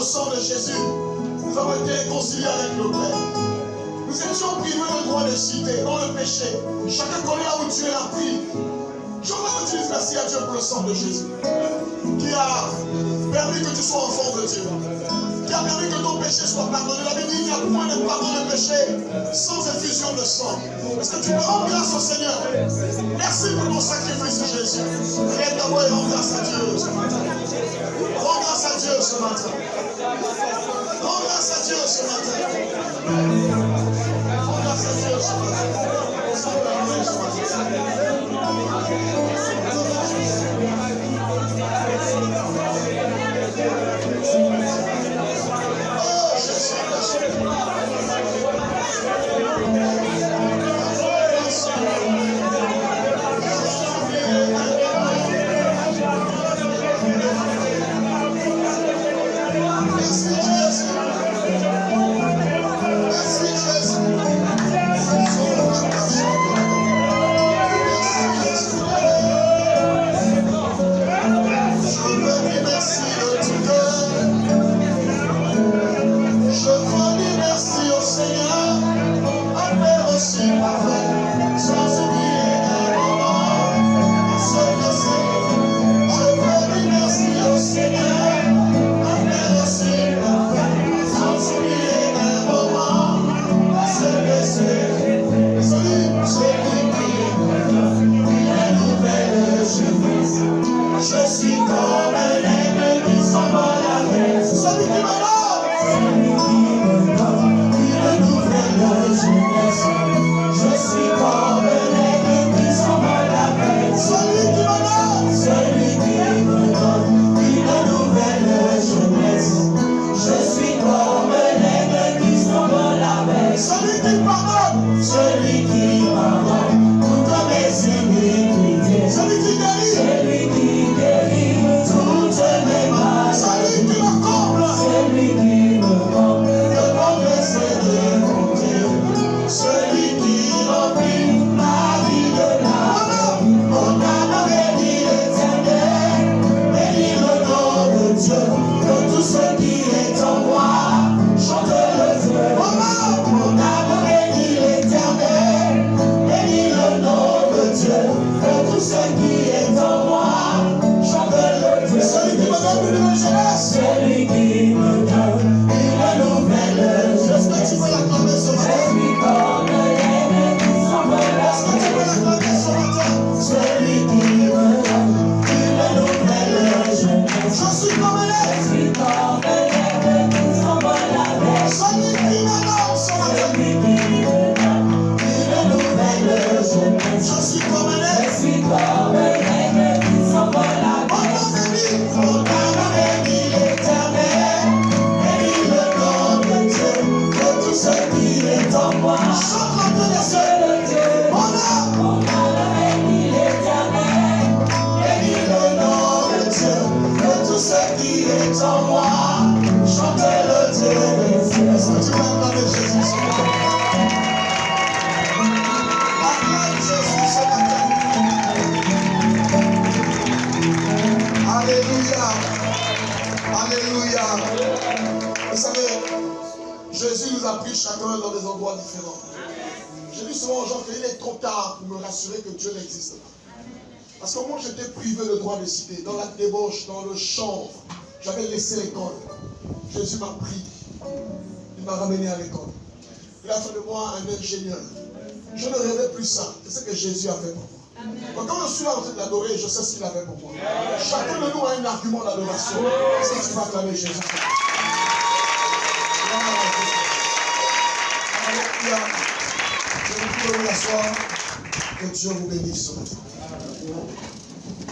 sang de Jésus, nous avons été réconciliés avec le Père. Nous étions privés le droit de citer, dans le péché. Chacun connaît là où Dieu l'a pris. Je voudrais dire merci à Dieu pour le sang de Jésus, qui a permis que tu sois enfant de Dieu, qui a permis que ton péché soit pardonné. La Bible dit qu'il n'y a point de pardon de péché sans effusion de sang. Est-ce que tu peux rendre grâce au Seigneur? Merci pour ton sacrifice, Jésus. Lève ta voix et rends grâce à Dieu ce matin. Rends grâce à Dieu ce matin. Rends grâce à Dieu ce matin. Rends grâce à Dieu ce matin. Parce que moi j'étais privé le droit de citer, dans la débauche, dans le chanvre, j'avais laissé l'école. Jésus m'a pris, il m'a ramené à l'école. Il a fait de moi un ingénieur. Je ne rêvais plus ça, c'est ce que Jésus a fait pour moi. Donc quand je suis là en train d'adorer, je sais ce qu'il a fait pour moi. Chacun de nous a un argument d'adoration. C'est ce qui va acclamer Jésus. Je vous asseoir. Que Dieu vous bénisse ce matin.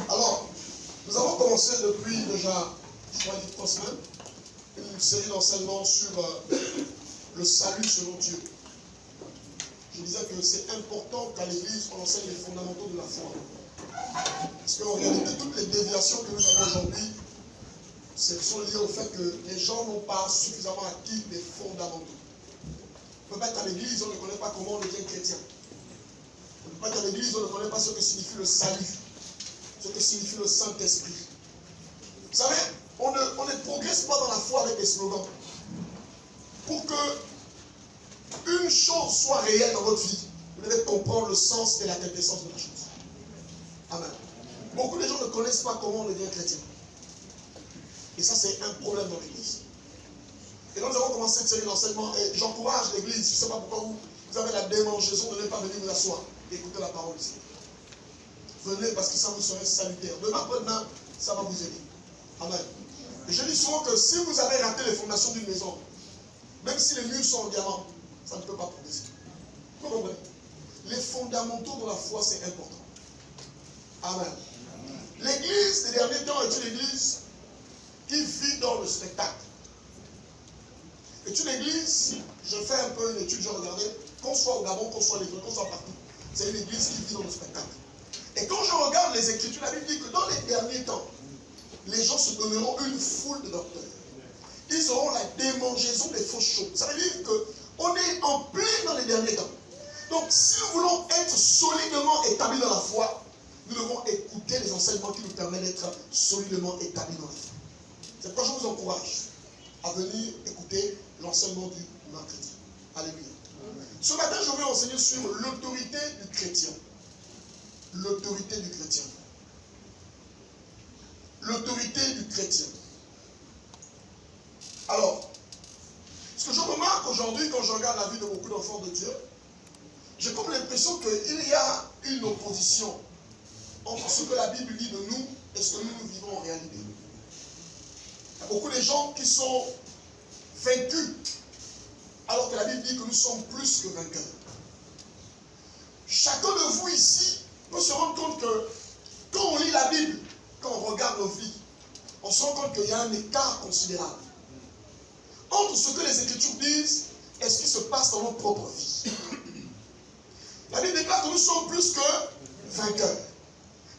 Alors, nous avons commencé depuis déjà 3 semaines une série d'enseignements sur le salut selon Dieu. Je disais que c'est important qu'à l'église on enseigne les fondamentaux de la foi. Parce qu'en réalité, toutes les déviations que nous avons aujourd'hui, ce sont liées au fait que les gens n'ont pas suffisamment acquis les fondamentaux. On peut pas être à l'église, on ne connaît pas comment on devient chrétien. On ne peut pas être à l'église, on ne connaît pas ce que signifie le salut, ce que signifie le Saint-Esprit. Vous savez, on ne progresse pas dans la foi avec des slogans. Pour que une chose soit réelle dans votre vie, vous devez comprendre le sens et la quintessence de la chose. Amen. Beaucoup de gens ne connaissent pas comment on devient chrétien. Et ça, c'est un problème dans l'église. Et donc, nous avons commencé cette série d'enseignements. Et j'encourage l'église. Je ne sais pas pourquoi vous avez la démangeaison de ne pas venir vous asseoir et écouter la parole ici. Venez parce que ça vous serait salutaire. Demain après-demain, ça va vous aider. Amen. Et je dis souvent que si vous avez raté les fondations d'une maison, même si les murs sont en diamant, ça ne peut pas progresser. Vous comprenez? Les fondamentaux de la foi, c'est important. Amen. L'église des derniers temps est une église qui vit dans le spectacle. C'est une église, je fais un peu une étude, je regardais, qu'on soit au Gabon, qu'on soit à l'école, qu'on soit partout. C'est une église qui vit dans le spectacle. Et quand je regarde les Écritures, la Bible dit que dans les derniers temps, les gens se donneront une foule de docteurs. Ils auront la démangeaison des fausses choses. Ça veut dire qu'on est en plein dans les derniers temps. Donc, si nous voulons être solidement établis dans la foi, nous devons écouter les enseignements qui nous permettent d'être solidement établis dans la foi. C'est pourquoi je vous encourage à venir écouter l'enseignement du mercredi. Alléluia. Ce matin, je vais enseigner sur l'autorité du chrétien. L'autorité du chrétien. L'autorité du chrétien. Alors, ce que je remarque aujourd'hui quand je regarde la vie de beaucoup d'enfants de Dieu, j'ai comme l'impression qu'il y a une opposition entre ce que la Bible dit de nous et ce que nous vivons en réalité. Il y a beaucoup de gens qui sont vaincus, alors que la Bible dit que nous sommes plus que vainqueurs. Chacun de vous ici peut se rendre compte que quand on lit la Bible, quand on regarde nos vies, on se rend compte qu'il y a un écart considérable entre ce que les Écritures disent et ce qui se passe dans nos propres vies. La Bible déclare que nous sommes plus que vainqueurs.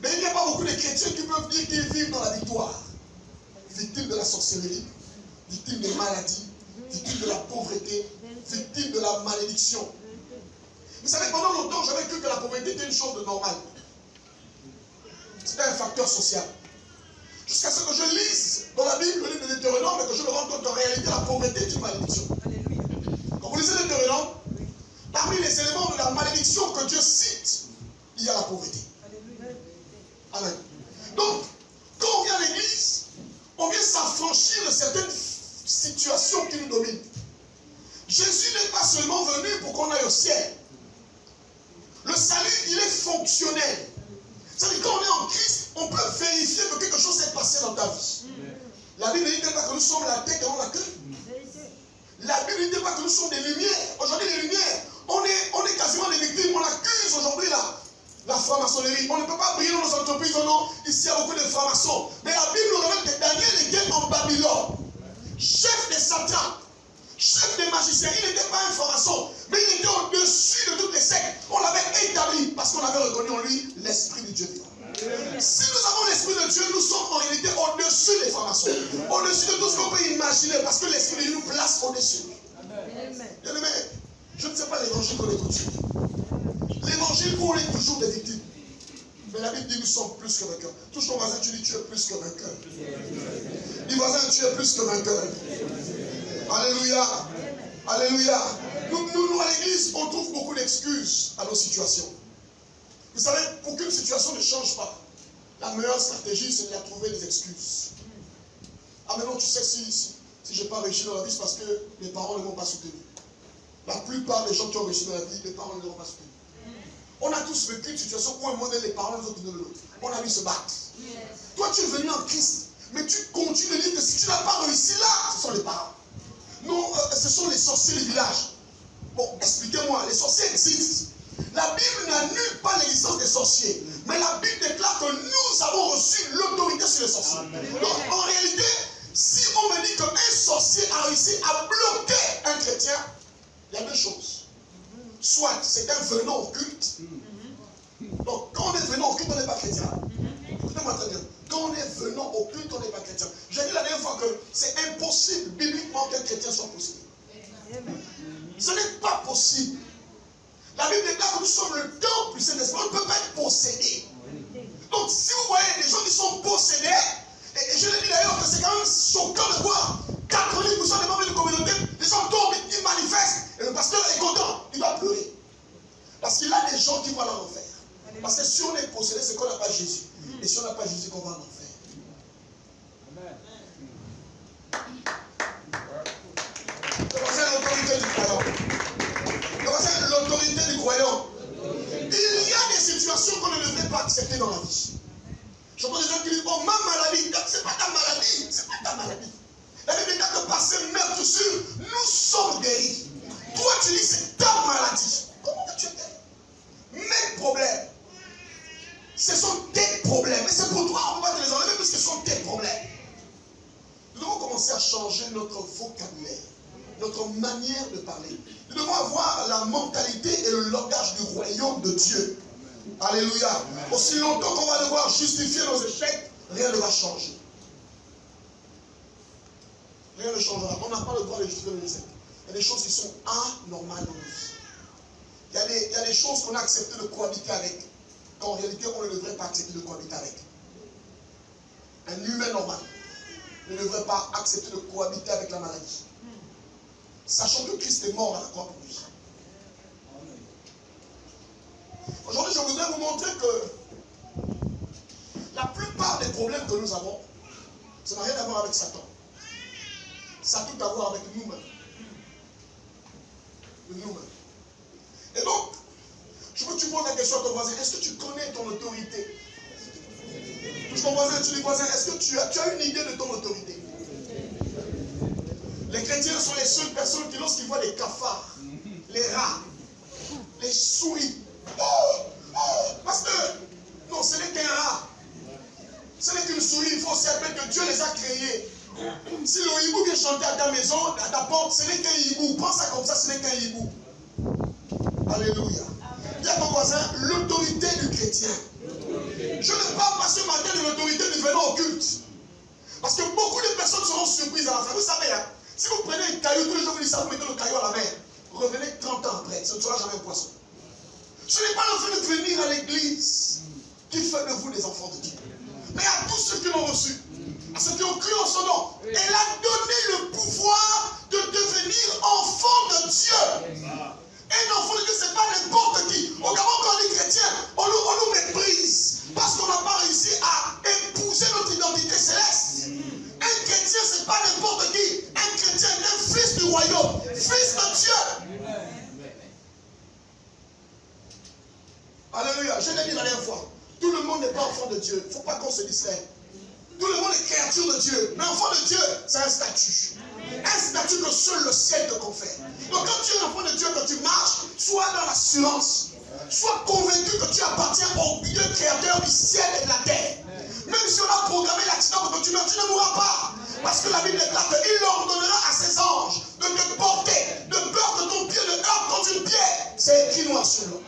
Mais il n'y a pas beaucoup de chrétiens qui peuvent dire qu'ils vivent dans la victoire. Victimes de la sorcellerie, victimes des maladies, victimes de la pauvreté, victimes de la malédiction. Vous savez, pendant longtemps, j'avais cru que la pauvreté était une chose de normale. C'était un facteur social. Jusqu'à ce que je lise dans la Bible le livre de Deutéronome et que je me rende compte qu'en réalité, la pauvreté est une malédiction. Quand vous lisez Deutéronome, parmi les éléments de la malédiction que Dieu cite, il y a la pauvreté. Amen. Donc, quand on vient à l'église, on vient s'affranchir de certaines situations qui nous dominent. Jésus n'est pas seulement venu pour qu'on aille au ciel. Le salut, il est fonctionnel. C'est-à-dire quand on est en Christ, on peut vérifier que quelque chose s'est passé dans ta vie. La Bible ne dit pas que nous sommes la tête et non la queue. La Bible ne dit pas que nous sommes des lumières. Aujourd'hui, les lumières, on est quasiment des victimes. On accuse aujourd'hui la franc-maçonnerie. On ne peut pas briller dans nos entreprises. Oh non, ici il y a beaucoup de francs-maçons. Mais la Bible nous révèle que Daniel était en Babylone, chef des satrapes, chef des magiciens. Il n'était pas un franc-maçon, mais il était au-dessus de toutes les sectes. On l'avait établi parce qu'on avait reconnu en lui l'esprit de Dieu. Si nous avons l'esprit de Dieu, nous sommes en réalité au-dessus des francs-maçons, au-dessus de tout ce qu'on peut imaginer, parce que l'esprit de Dieu nous place au-dessus. Bien-aimé, je ne sais pas l'évangile qu'on écoute. L'évangile où on est toujours des victimes. Mais la Bible dit que nous sommes plus que vainqueurs. Touche ton voisin, tu dis tu es plus que vainqueur. Dis voisin, tu es plus que vainqueur. Alléluia. Alléluia. Nous à l'église, on trouve beaucoup d'excuses à nos situations. Vous savez, pour qu'une situation ne change pas, la meilleure stratégie, c'est de trouver des excuses. Ah mais non, tu sais, si je n'ai pas réussi dans la vie, c'est parce que mes parents ne m'ont pas soutenu. La plupart des gens qui ont réussi dans la vie, les parents ne l'ont pas soutenu. On a tous vécu une situation où un modèle, les parents, les autres de l'autre. On a vu se battre. Toi, tu es venu en Christ, mais tu continues de dire que si tu n'as pas réussi là, ce sont les parents. Non, ce sont les sorciers du village. Bon, expliquez-moi, les sorciers existent. La Bible n'annule pas l'existence des sorciers, mais la Bible déclare que nous avons reçu l'autorité sur les sorciers. Donc, en réalité, si on me dit qu'un sorcier a réussi à bloquer un chrétien, il y a deux choses. Soit c'est un venant au culte. Donc, quand on est venant au culte, on n'est pas chrétien. Écoutez-moi très bien. Quand on est venant au culte, on n'est pas chrétien. J'ai dit la dernière fois que c'est impossible bibliquement qu'un chrétien soit possédé. Ce n'est pas possible. La Bible déclare que nous sommes le temple du Saint-Esprit. On ne peut pas être possédé. Donc, si vous voyez des gens qui sont possédés, Et je l'ai dit d'ailleurs que c'est quand même choquant de voir 90% des membres de la communauté, les gens tombent, ils manifestent, et le pasteur est content, il va pleurer. Parce qu'il a des gens qui vont à l'enfer. Parce que si on est possédé, c'est qu'on n'a pas Jésus. Et si on n'a pas Jésus, qu'on va en enfer. C'est l'autorité du croyant. C'est l'autorité du croyant. Il y a des situations qu'on ne devrait pas accepter dans la vie. Je vois des gens qui disent, oh, ma maladie, c'est pas ta maladie, c'est pas ta maladie. La Bible dit que par ces meurtres sûrs, nous sommes guéris. Toi, tu dis, c'est ta maladie. Comment que tu es guéri? Mes problèmes, ce sont tes problèmes. Et c'est pour toi, on ne peut pas te les enlever, parce que ce sont tes problèmes. Nous devons commencer à changer notre vocabulaire, notre manière de parler. Nous devons avoir la mentalité et le langage du royaume de Dieu. Alléluia. Aussi longtemps qu'on va devoir justifier nos échecs, rien ne va changer. Rien ne changera. On n'a pas le droit de justifier nos échecs. Il y a des choses qui sont anormales dans nos vies. Il y a des choses qu'on a accepté de cohabiter avec, qu'en réalité on ne devrait pas accepter de cohabiter avec. Un humain normal ne devrait pas accepter de cohabiter avec la maladie. Sachant que Christ est mort à la croix pour lui. Aujourd'hui, je voudrais vous montrer que la plupart des problèmes que nous avons, ça n'a rien à voir avec Satan. Ça a tout à voir avec nous-mêmes. Et donc, je veux que tu poses la question à ton voisin, est-ce que tu connais ton autorité? Ton voisin, tu dis voisin, est-ce que tu as une idée de ton autorité? Les chrétiens sont les seules personnes qui, lorsqu'ils voient les cafards, les rats, les souris, pasteur, non, ce n'est qu'un rat. Ce n'est qu'une souris, il faut aussi admettre que Dieu les a créés. Si le hibou vient chanter à ta maison, à ta porte, ce n'est qu'un hibou. Pense ça comme ça, ce n'est qu'un hibou. Alléluia. Dis à ton voisin, l'autorité du chrétien. Je ne parle pas ce matin de l'autorité du venant au culte. Parce que beaucoup de personnes seront surprises à la fin. Vous savez, hein, si vous prenez un caillou, tous les jours vous dites ça, vous mettez le caillou à la mer. Revenez 30 ans après, ce ne sera jamais un poisson. Ce n'est pas le fait de venir à l'église qui fait de vous des enfants de Dieu. Mais à tous ceux qui l'ont reçu, à ceux qui ont cru en son nom, elle a donné le pouvoir de devenir enfant de Dieu. Un enfant de Dieu, ce n'est pas n'importe qui. Au Gabon, quand on est chrétien, on nous méprise. Parce qu'on n'a pas réussi à épouser notre identité céleste. Un chrétien, ce n'est pas n'importe qui. Un chrétien est un fils du royaume, fils de Dieu. Alléluia. Je l'ai dit la dernière fois. Tout le monde n'est pas enfant de Dieu. Il ne faut pas qu'on se distrait. Tout le monde est créature de Dieu. Mais enfant de Dieu, c'est un statut. Un statut que seul le ciel te confère. Donc quand tu es enfant de Dieu, quand tu marches, sois dans l'assurance. Sois convaincu que tu appartiens au Dieu créateur du ciel et de la terre. Même si on a programmé l'accident pour que tu meurs, tu ne mourras pas. Parce que la Bible déclare qu'il ordonnera à ses anges de te porter, de peur que ton pied ne heurte contre une pierre. C'est écrit noir sur l'eau.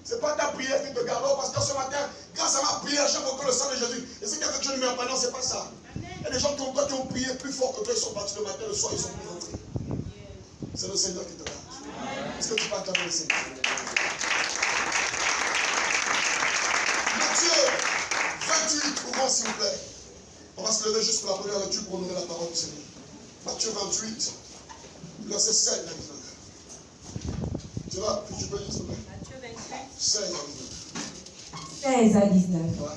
Ce n'est pas ta prière qui te garde, parce que ce matin, grâce à ma prière, j'ai invoqué le sang de Jésus. Et c'est quelque chose que je ne meurs pas. Non, ce n'est pas ça. Il y a des gens qui ont prié plus fort que toi, ils sont partis le matin, le soir, ils sont plus rentrés. C'est le Seigneur qui te garde. Est-ce que tu peux acclamer le Seigneur? Matthieu 28, ouvrons s'il vous plaît. On va se lever juste pour la première lecture pour honorer la parole du Seigneur. Matthieu 28, verset 7 à 19. Tu vois, tu peux lire s'il vous plaît. Matthieu 28, 16 à 19. Ouais.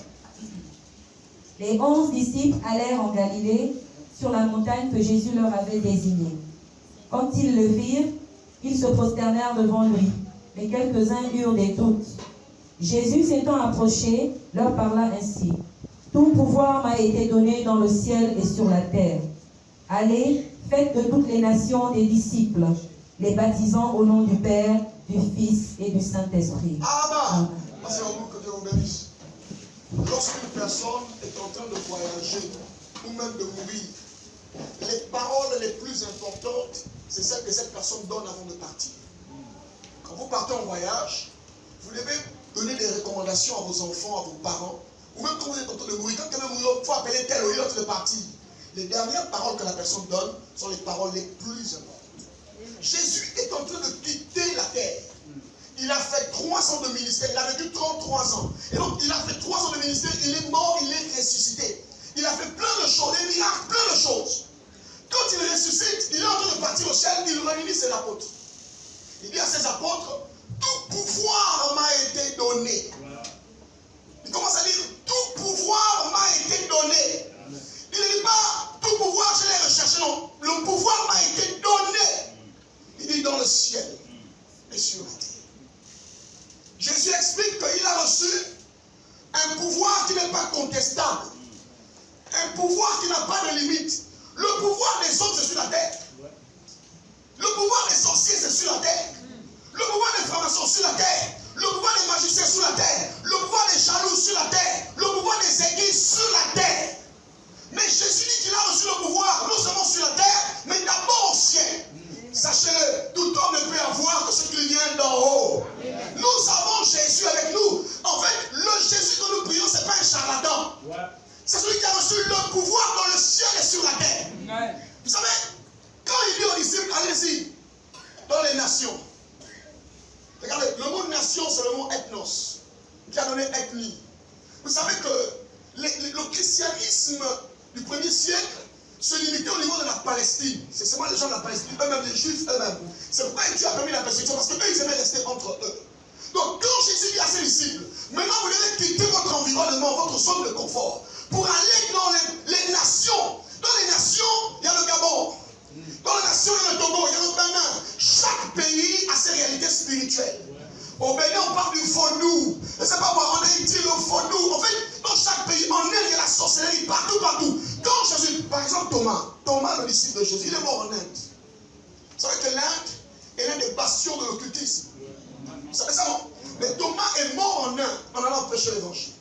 Les 11 disciples allèrent en Galilée, sur la montagne que Jésus leur avait désignée. Quand ils le virent, ils se prosternèrent devant lui, mais quelques-uns eurent des doutes. Jésus s'étant approché, leur parla ainsi. Tout pouvoir m'a été donné dans le ciel et sur la terre. Allez, faites de toutes les nations des disciples, les baptisant au nom du Père, du Fils et du Saint-Esprit. Amen. C'est un mot que Dieu vous bénisse. Lorsqu'une personne est en train de voyager ou même de mourir, les paroles les plus importantes, c'est celles que cette personne donne avant de partir. Quand vous partez en voyage, vous devez donner des recommandations à vos enfants, à vos parents, ou même quand vous êtes en train de mourir, quand quelqu'un mourit, il faut appeler tel ou l'autre de partir. Les dernières paroles que la personne donne sont les paroles les plus importantes. Jésus est en train de quitter la terre. Il a fait 3 ans de ministère, il a vécu 33 ans. Et donc il a fait 3 ans de ministère, il est mort, il est ressuscité. Il a fait plein de choses, des miracles, plein de choses. Quand il ressuscite, il est en train de partir au ciel, il réunit ses apôtres. Il dit à ses apôtres, tout pouvoir m'a été donné. Il commence à dire, tout pouvoir m'a été donné. Il ne dit pas, tout pouvoir je l'ai recherché, non. Le pouvoir m'a été donné. Il dit dans le ciel et sur la terre. Jésus explique qu'il a reçu un pouvoir qui n'est pas contestable. Un pouvoir qui n'a pas de limite. Le pouvoir des autres, c'est sur la terre. Le pouvoir des sorciers, c'est sur la terre. Le pouvoir des francs-maçons, sur la terre. Le pouvoir des magiciens, sur la terre. Le pouvoir des jaloux, sur la terre. Le pouvoir des églises, sur la terre. Mais Jésus dit qu'il a reçu le pouvoir, non seulement sur la terre, mais d'abord au ciel. Sachez-le, tout homme ne peut avoir que ce qui vient d'en haut. Nous avons Jésus avec nous. En fait, le Jésus que nous prions, ce n'est pas un charlatan. C'est celui qui a reçu le pouvoir dans le ciel et sur la terre. Vous savez, quand il dit aux disciples, allez-y, dans les nations. Regardez, le mot nation, c'est le mot ethnos, qui a donné ethnie. Vous savez que le christianisme du 1er siècle se limitait au niveau de la Palestine. C'est seulement les gens de la Palestine, eux-mêmes, les Juifs eux-mêmes. C'est pourquoi Dieu a permis la persécution, parce qu'eux, ils aimaient rester entre eux. Donc, quand Jésus dit à ses disciples, maintenant vous devez quitter votre environnement, votre zone de confort, pour aller dans les nations. Dans les nations, il y a le Gabon. Dans les nations, il y a le Togo, il y a le Bénin. Chaque pays a ses réalités spirituelles. Au Bénin, on parle du vaudou. Je ne sais pas moi, en Haïti, le vaudou. En fait, dans chaque pays, en Inde, il y a la sorcellerie, partout. Quand Jésus, par exemple Thomas, le disciple de Jésus, il est mort en Inde. Vous savez que l'Inde est l'un des bastions de l'occultisme. Vous savez ça, non? Mais Thomas est mort en Inde en allant prêcher l'évangile.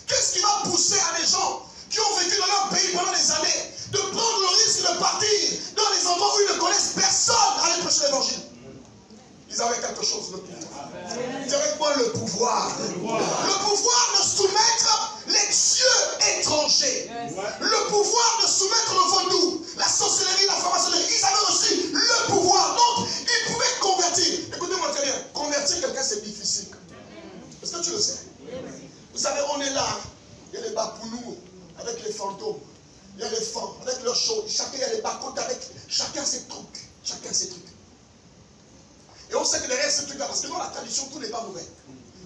Qu'est-ce qui va pousser à des gens qui ont vécu dans leur pays pendant des années de prendre le risque de partir dans les endroits où ils ne connaissent personne à aller prêcher l'évangile? Ils avaient quelque chose, le pouvoir. Ils avaient quoi, le pouvoir? Le pouvoir de soumettre les dieux étrangers. Le pouvoir de soumettre le vaudou, la sorcellerie, la franc-maçonnerie. Ils avaient reçu le pouvoir. Donc, ils pouvaient convertir. Écoutez-moi très bien. Convertir quelqu'un, c'est difficile. Est-ce que tu le sais? Vous savez, on est là. Il y a les bapounous avec les fantômes. Il y a les femmes avec leurs choses. Chacun, il y a les bacotes avec. Chacun ses trucs. Chacun ses trucs. Et on sait que derrière ces trucs-là, parce que dans la tradition, tout n'est pas mauvais.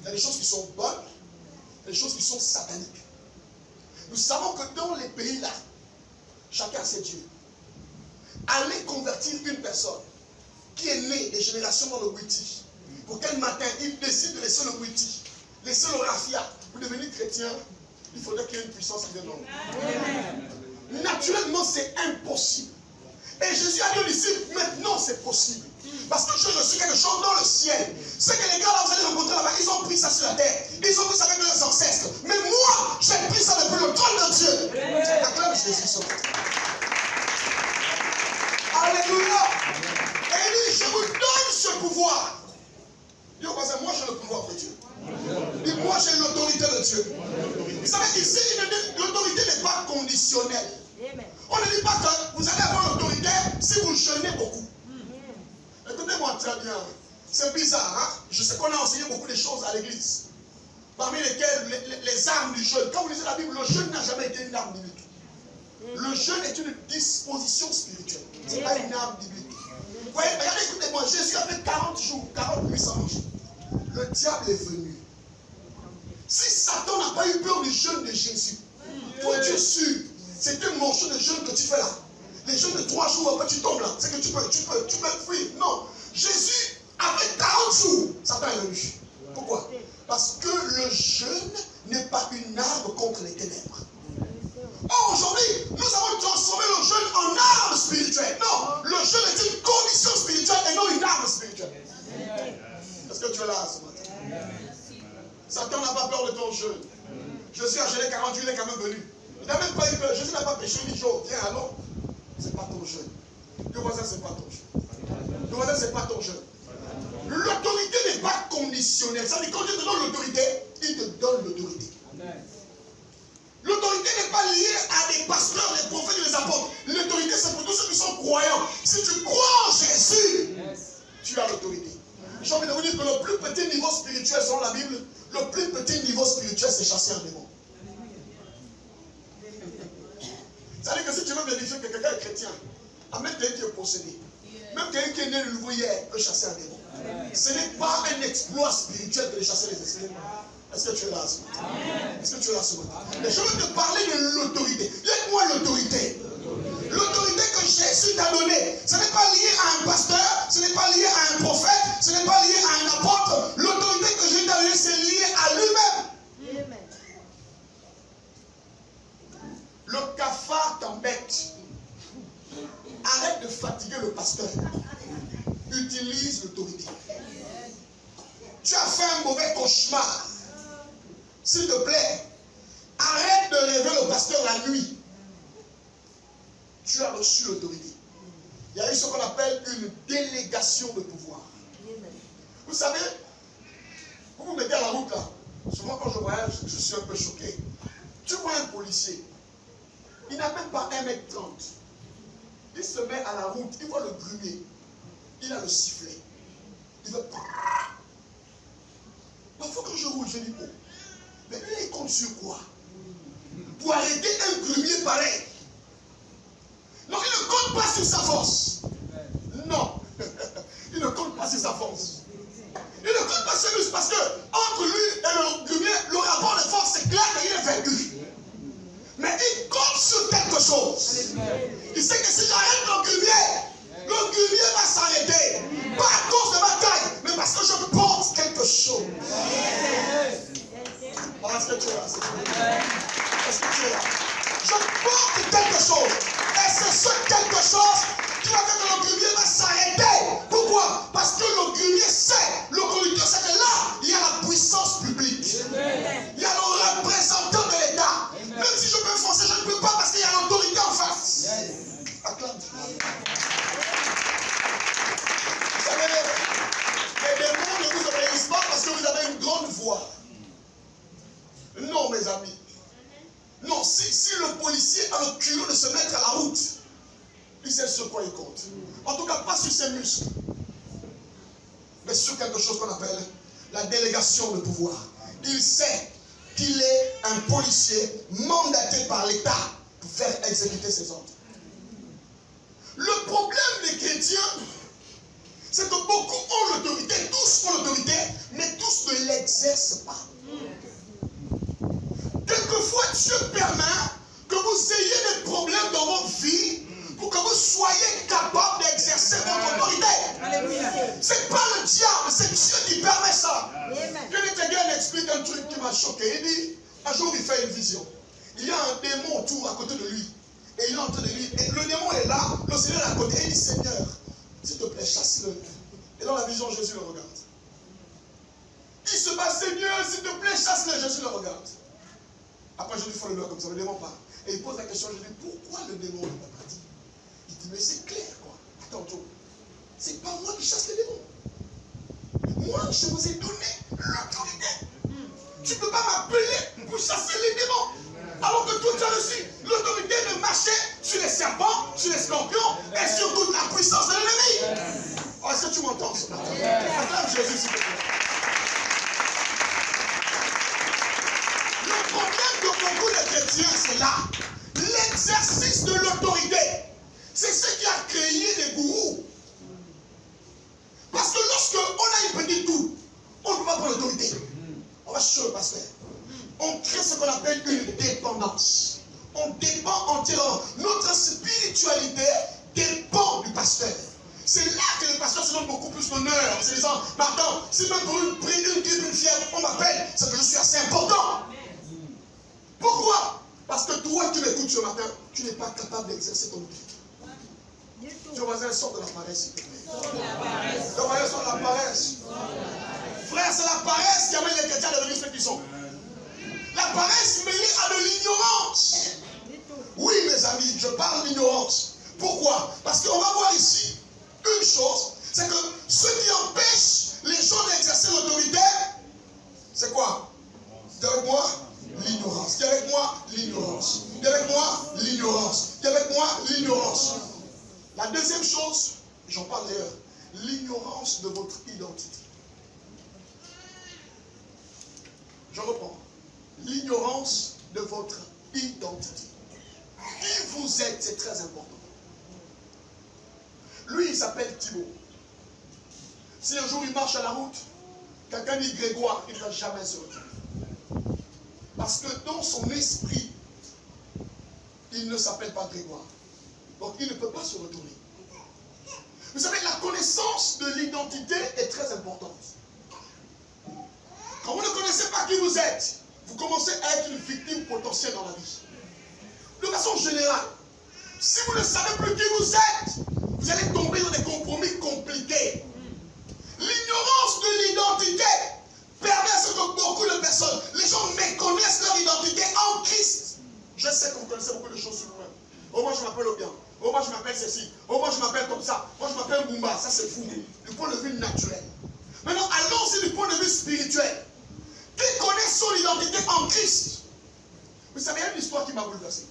Il y a des choses qui sont bonnes, des choses qui sont sataniques. Nous savons que dans les pays-là, chacun a ses dieux. Allez convertir une personne qui est née des générations dans le Witi, pour quel matin il décide de laisser le Witi, laisser le raffia, pour devenir chrétien, il faudrait qu'il y ait une puissance qui vienne dans nous. Naturellement, c'est impossible. Et Jésus a dit aux disciples, maintenant c'est possible. Parce que j'ai reçu quelque chose dans le ciel. C'est que les gars là, vous allez rencontrer là-bas, ils ont pris ça sur la terre. Ils ont pris ça avec leurs ancêtres. Mais moi, j'ai pris ça depuis le trône de Dieu. Acclame Jésus sur terre. Alléluia. Et il dit, je vous donne ce pouvoir. Il dit, moi j'ai le pouvoir de Dieu. Et moi j'ai l'autorité de Dieu. Vous savez ici, l'autorité n'est pas conditionnelle. On ne dit pas que vous allez avoir l'autorité si vous jeûnez beaucoup. Écoutez-moi très bien. C'est bizarre, hein? Je sais qu'on a enseigné beaucoup de choses à l'église. Parmi lesquelles les armes du jeûne. Quand vous lisez la Bible, le jeûne n'a jamais été une arme biblique. Le jeûne est une disposition spirituelle. Ce n'est pas une arme biblique. Vous voyez, regardez, écoutez-moi. Jésus a fait 40 jours, 40 nuits sans manger. Le diable est venu. Si Satan n'a pas eu peur du jeûne de Jésus, pour Dieu sûr, c'est un morceau de jeûne que tu fais là. Les jeûnes de 3 jours, après tu tombes là. C'est que tu peux fuir. Non. Jésus, après 40 jours, Satan est venu. Pourquoi? Parce que le jeûne n'est pas une arme contre les ténèbres. Or, aujourd'hui, nous avons transformé le jeûne en arme spirituelle. Non, le jeûne est une condition spirituelle et non une arme spirituelle. Est-ce que tu es là ce matin? Satan n'a pas peur de ton jeûne. Jésus a jeûné 40 jours, il est quand même venu. Il n'a même pas eu peur. Jésus n'a pas péché, il dit, viens alors. C'est pas ton jeûne. Le voisin, c'est pas ton jeûne. Le voisin, c'est pas ton jeûne. L'autorité n'est pas conditionnelle. Ça veut dire quand Dieu te donne l'autorité, il te donne l'autorité. L'autorité n'est pas liée à des pasteurs, des prophètes et des apôtres. L'autorité, c'est pour tous ceux qui sont croyants. Si tu crois en Jésus, tu as l'autorité. J'ai envie de vous dire que le plus petit niveau spirituel, selon la Bible, le plus petit niveau spirituel, c'est chasser un démon. chrétiens, à même quelqu'un qui est possédé, même quelqu'un qui est né de nouveau hier peut chasser un démon. Ce n'est pas un exploit spirituel de chasser les esprits. Est-ce que tu es là ce matin? Est-ce que tu es là ce matin? Mais je veux te parler de l'autorité. Laisse-moi l'autorité. L'autorité que Jésus t'a donnée, ce n'est pas lié à un pasteur, ce n'est pas lié à un prophète, ce n'est pas lié à un apôtre. L'autorité que Jésus t'a donnée, c'est lié à lui-même. Le cafard t'embête. Arrête de fatiguer le pasteur. Utilise l'autorité. Tu as fait un mauvais cauchemar. S'il te plaît, arrête de rêver le pasteur la nuit. Tu as reçu l'autorité. Il y a eu ce qu'on appelle une délégation de pouvoir. Vous savez, vous vous mettez à la route là. Souvent quand je voyage, je suis un peu choqué. Tu vois un policier, il n'a même pas 1m30. Il se met à la route, il voit le grumier. Il a le sifflet. Il veut... Parfois quand je roule, je dis, oh, mais il compte sur quoi? Pour arrêter un grumier pareil. Donc il ne compte pas sur sa force. Non. Il ne compte pas sur sa force. Il ne compte pas sur lui parce que entre lui et le grumier, le rapport de force c'est clair qu'il est vaincu. Mais il compte sur quelque chose. Il sait que si j'arrête le grumier va s'arrêter. Pas à cause de ma taille, mais parce que je porte quelque chose. Est-ce que tu es là? Est-ce que tu es là? Je porte quelque chose. Et c'est ce quelque chose qui va faire que le grumier va s'arrêter. Pourquoi? Parce que le grumier sait, le conducteur sait que là, il y a la puissance publique. Il y a le représentant de l'État. Même si je peux foncer, je ne peux pas parce qu'il y a l'autorité en face. Acclame. Vous savez, les démons ne vous obéissent pas parce que vous avez une grande voix. Non, mes amis. Non, si le policier a le culot de se mettre à la route, il sait sur quoi il compte. En tout cas, pas sur ses muscles, mais sur quelque chose qu'on appelle la délégation de pouvoir. Il sait qu'il est un policier mandaté par l'État pour faire exécuter ses ordres. Le problème des chrétiens, c'est que beaucoup ont l'autorité, tous ont l'autorité, mais tous ne l'exercent pas. Quelquefois, Dieu permet que vous ayez des problèmes dans votre vie pour que vous soyez capable d'exercer votre autorité. Ce n'est pas le diable, c'est Dieu qui permet ça. Kenneth Hagin explique un truc qui m'a choqué. Il dit, un jour il fait une vision. Il y a un démon autour à côté de lui. Et il est en train de lui. Et le démon est là, le Seigneur est à côté. Et il dit, Seigneur, s'il te plaît, chasse-le. Et dans la vision, Jésus le regarde. Il se bat, Seigneur, s'il te plaît, chasse-le. Jésus le regarde. Après, je lui fais le leur comme ça, le démon part. Et il pose la question, je lui dis, pourquoi le démon ne m'a pas dit? Il dit, mais c'est clair, quoi. Attends, c'est pas moi qui chasse les démons. Moi, je vous ai donné l'autorité. Tu ne peux pas m'appeler pour chasser les démons. Alors que toi, tu as reçu l'autorité de marcher sur les serpents, sur les scorpions et sur toute la puissance de l'ennemi. Oh, est-ce que tu m'entends ce matin? Acclame Jésus, s'il te plaît. Le problème de beaucoup de chrétiens, c'est là. L'exercice de l'autorité. C'est ce qui a créé les gourous. Parce que lorsqu'on a une petite toux, on ne peut pas prendre l'autorité. On va chercher le pasteur. On crée ce qu'on appelle une dépendance. On dépend entièrement. Notre spiritualité dépend du pasteur. C'est là que le pasteur se donne beaucoup plus d'honneur. En se disant, maintenant, si même pour une grippe, une fièvre, on m'appelle, c'est que je suis assez important. Pourquoi? Parce que toi qui m'écoutes ce matin, tu n'es pas capable d'exercer ton autorité. Tu voisin, sort de la paresse, s'il te plaît. Le voisin sort de la paresse. Frère, c'est la paresse qui amène les chrétiens à devenir ceux qui sont. La paresse mêlée à de l'ignorance. Oui, mes amis, je parle d'ignorance. Pourquoi? Parce qu'on va voir ici une chose, c'est que ce qui empêche les gens d'exercer l'autorité, c'est quoi? Dis avec moi, l'ignorance. Dis avec moi, l'ignorance. Dis avec moi, l'ignorance. Dis avec moi, l'ignorance. La deuxième chose, j'en parle d'ailleurs, l'ignorance de votre identité. Je reprends. L'ignorance de votre identité. Qui vous êtes, c'est très important. Lui, il s'appelle Thibaut. Si un jour il marche à la route, quelqu'un dit Grégoire, il ne va jamais se retourner. Parce que dans son esprit, il ne s'appelle pas Grégoire. Donc il ne peut pas se retourner. Vous savez, la connaissance de l'identité est très importante. Quand vous ne connaissez pas qui vous êtes, vous commencez à être une victime potentielle dans la vie. De façon générale, si vous ne savez plus qui vous êtes, vous allez tomber dans des compromis compliqués. L'ignorance de l'identité permet à ce que beaucoup de personnes, les gens méconnaissent leur identité en Christ. Je sais que vous connaissez beaucoup de choses sur vous-même. Oh, moi je m'appelle Obian. Oh, moi je m'appelle ceci. Oh, moi je m'appelle comme ça. Moi je m'appelle Bumba. Ça c'est fou. Du point de vue naturel. Maintenant, allons aussi du point de vue spirituel. Qui connaît son identité en Christ? Vous savez, il y a une histoire qui m'a bouleversé.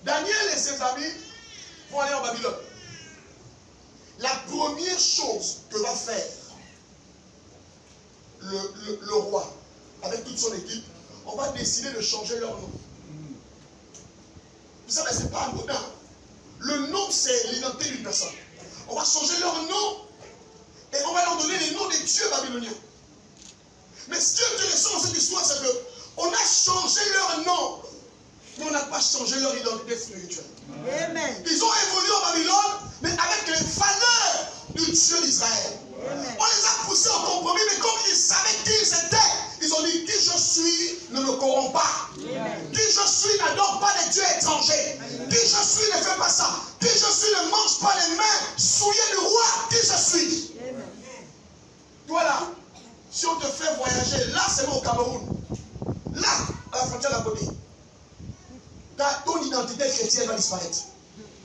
Daniel et ses amis vont aller en Babylone. La première chose que va faire le roi, avec toute son équipe, on va décider de changer leur nom. Vous savez, ce n'est pas anodin. Le nom, c'est l'identité d'une personne. On va changer leur nom et on va leur donner les noms des dieux babyloniens. Mais ce qui est intéressant dans cette histoire, c'est qu'on a changé leur nom, mais on n'a pas changé leur identité spirituelle. Amen. Ils ont évolué en Babylone, mais avec les valeurs du Dieu d'Israël. On les a poussés au compromis, mais comme ils savaient qui ils étaient, ils ont dit, qui je suis ne me corrompt pas. Amen. Qui je suis n'adore pas les dieux étrangers. Qui je suis ne fait pas ça. Qui je suis ne mange pas les mains souillées du roi. Qui je suis. Amen. Voilà. Si on te fait voyager, là c'est au Cameroun. Là, à la frontière d'à côté. Ton identité chrétienne va disparaître.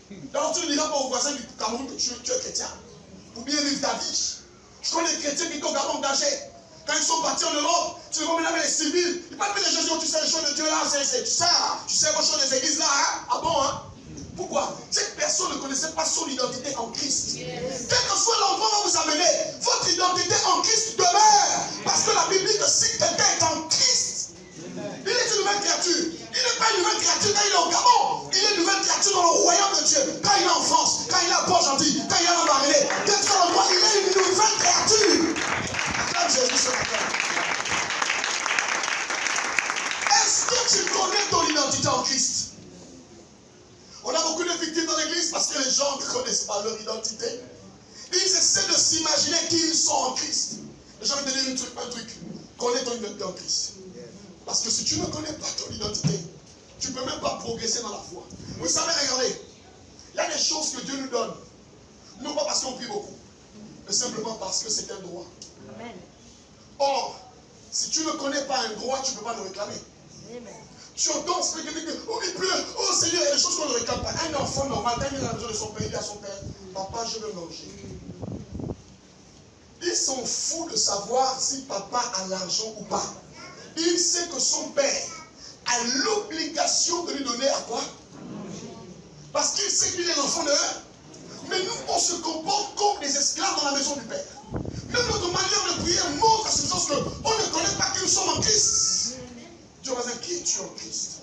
Donc tu ne diras pas aux voisins du Cameroun que tu es chrétien. Pour bien vivre ta vie. Je connais des chrétiens qui sont au Gabon engagés. Quand ils sont partis en Europe, tu les vois maintenant avec les civils. Ils parlent plus de Jésus, tu sais les choses de Dieu là, tu sais vos choses des églises là, hein? Ah bon, hein? Pourquoi? Cette personne ne connaissait pas son identité en Christ. Quel que soit l'endroit où vous amenez, votre identité en Christ demeure. Parce que la Bible dit que si quelqu'un est en Christ, il est une nouvelle créature. Il n'est pas une nouvelle créature quand il est au Gabon. Il est une nouvelle créature dans le royaume de Dieu. Quand il est en France, quand il est à Port-Gentil, quand il est à Marilé, quel que soit l'endroit, il est une nouvelle créature. Acclame Jésus ce matin. Est-ce que tu connais ton identité en Christ? On a beaucoup de victimes dans l'église parce que les gens ne connaissent pas leur identité. Ils essaient de s'imaginer qui ils sont en Christ. J'ai envie de dire un truc. Connais ton identité en Christ. Parce que si tu ne connais pas ton identité, tu ne peux même pas progresser dans la foi. Vous savez, regardez, il y a des choses que Dieu nous donne. Non pas parce qu'on prie beaucoup, mais simplement parce que c'est un droit. Amen. Or, si tu ne connais pas un droit, tu ne peux pas le réclamer. Amen. Tu entends ce que Dieu dit, oh il pleut, oh Seigneur, il y a des choses qu'on ne réclame pas. Un enfant normal, quand il est à la maison de son père, il dit à son père, papa, je veux manger. Il s'en fout de savoir si papa a l'argent ou pas. Il sait que son père a l'obligation de lui donner à quoi? Parce qu'il sait qu'il est l'enfant de eux. Mais nous, on se comporte comme des esclaves dans la maison du Père. Même notre manière de prier montre à ce sens qu'on ne connaît pas qui nous sommes en Christ. Dis au voisin, qui es-tu en Christ?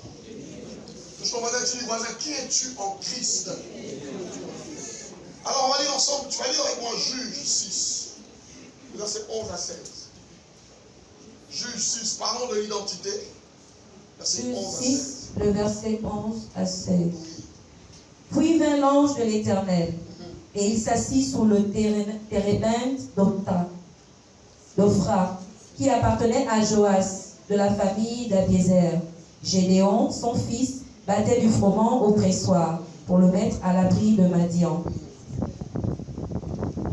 Je ton voisin, tu dis, voisin, qui es-tu en Christ? Alors on va lire ensemble, tu vas lire avec moi Juge 6, versets 11 à 16. Juge 6, parlons de l'identité. Verset 11 à 16. Le verset 11 à 16. Puis vint l'ange de l'Éternel, et il s'assit sur le térébinthe d'Ophra, qui appartenait à Joas, de la famille d'Abiézer. Gédéon, son fils, battait du froment au pressoir, pour le mettre à l'abri de Madian.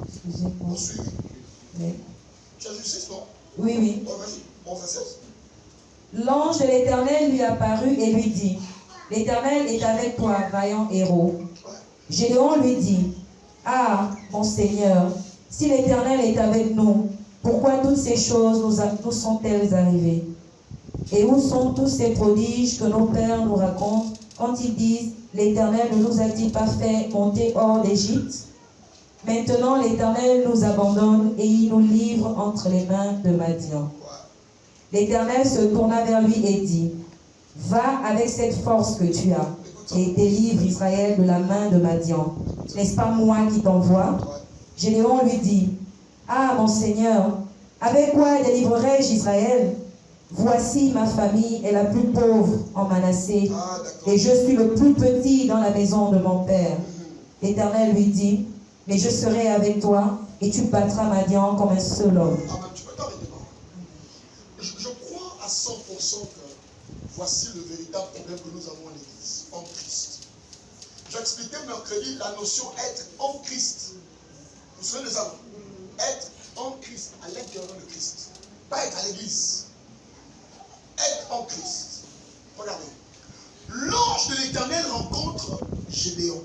Excusez-moi. On suit. Oui. Tu as Juge 6, non? Oui. Oh, vas-y, 11 à 16. L'ange de l'Éternel lui apparut et lui dit, l'Éternel est avec toi, vaillant héros. Gédéon lui dit, ah, mon Seigneur, si l'Éternel est avec nous, pourquoi toutes ces choses nous sont-elles arrivées? Et où sont tous ces prodiges que nos pères nous racontent quand ils disent, l'Éternel ne nous a-t-il pas fait monter hors d'Égypte? Maintenant, l'Éternel nous abandonne et il nous livre entre les mains de Madian. L'Éternel se tourna vers lui et dit, va avec cette force que tu as et délivre Israël de la main de Madian. N'est-ce pas moi qui t'envoie? Gédéon lui dit, ah mon Seigneur, avec quoi délivrerai-je Israël? Voici ma famille est la plus pauvre en Manassé, et je suis le plus petit dans la maison de mon père. L'Éternel lui dit, mais je serai avec toi, et tu battras Madian comme un seul homme. Amen. Tu peux t'arrêter là. Je crois à 100% que voici le véritable problème que nous avons en l'Église, en Christ. J'ai expliqué mercredi la notion être en Christ. Vous vous souvenez de ça? Être en Christ, à l'intérieur de Christ. Pas être à l'Église. Être en Christ. Regardez. L'ange de l'Éternel rencontre Gédéon.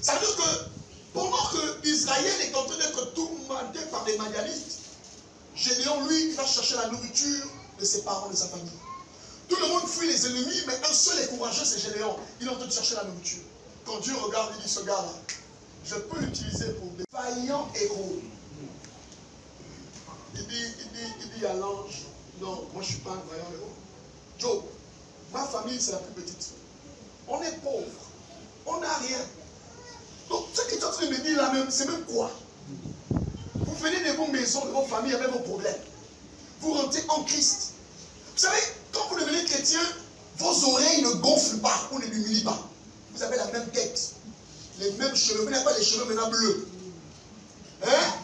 Ça veut dire que pendant que Israël est en train d'être tourmenté par les Madianites, Gédéon, lui, il va chercher la nourriture de ses parents, de sa famille. Tout le monde fuit les ennemis, mais un seul est courageux, c'est Gédéon. Il est en train de chercher la nourriture. Quand Dieu regarde, il dit, ce gars-là, je peux l'utiliser pour des vaillants héros. Il dit à l'ange, non, moi je ne suis pas un vaillant héros. Job, ma famille c'est la plus petite. On est pauvre, on n'a rien. Donc ce que tu es en train de me dire là même, c'est même quoi? Vous venez de vos maisons, de vos familles avec vos problèmes. Vous rentrez en Christ. Vous savez, quand vous devenez chrétien, vos oreilles ne gonflent pas, on ne l'humilie pas. Vous avez la même tête, les mêmes cheveux, vous n'avez pas les cheveux maintenant bleus. Hein?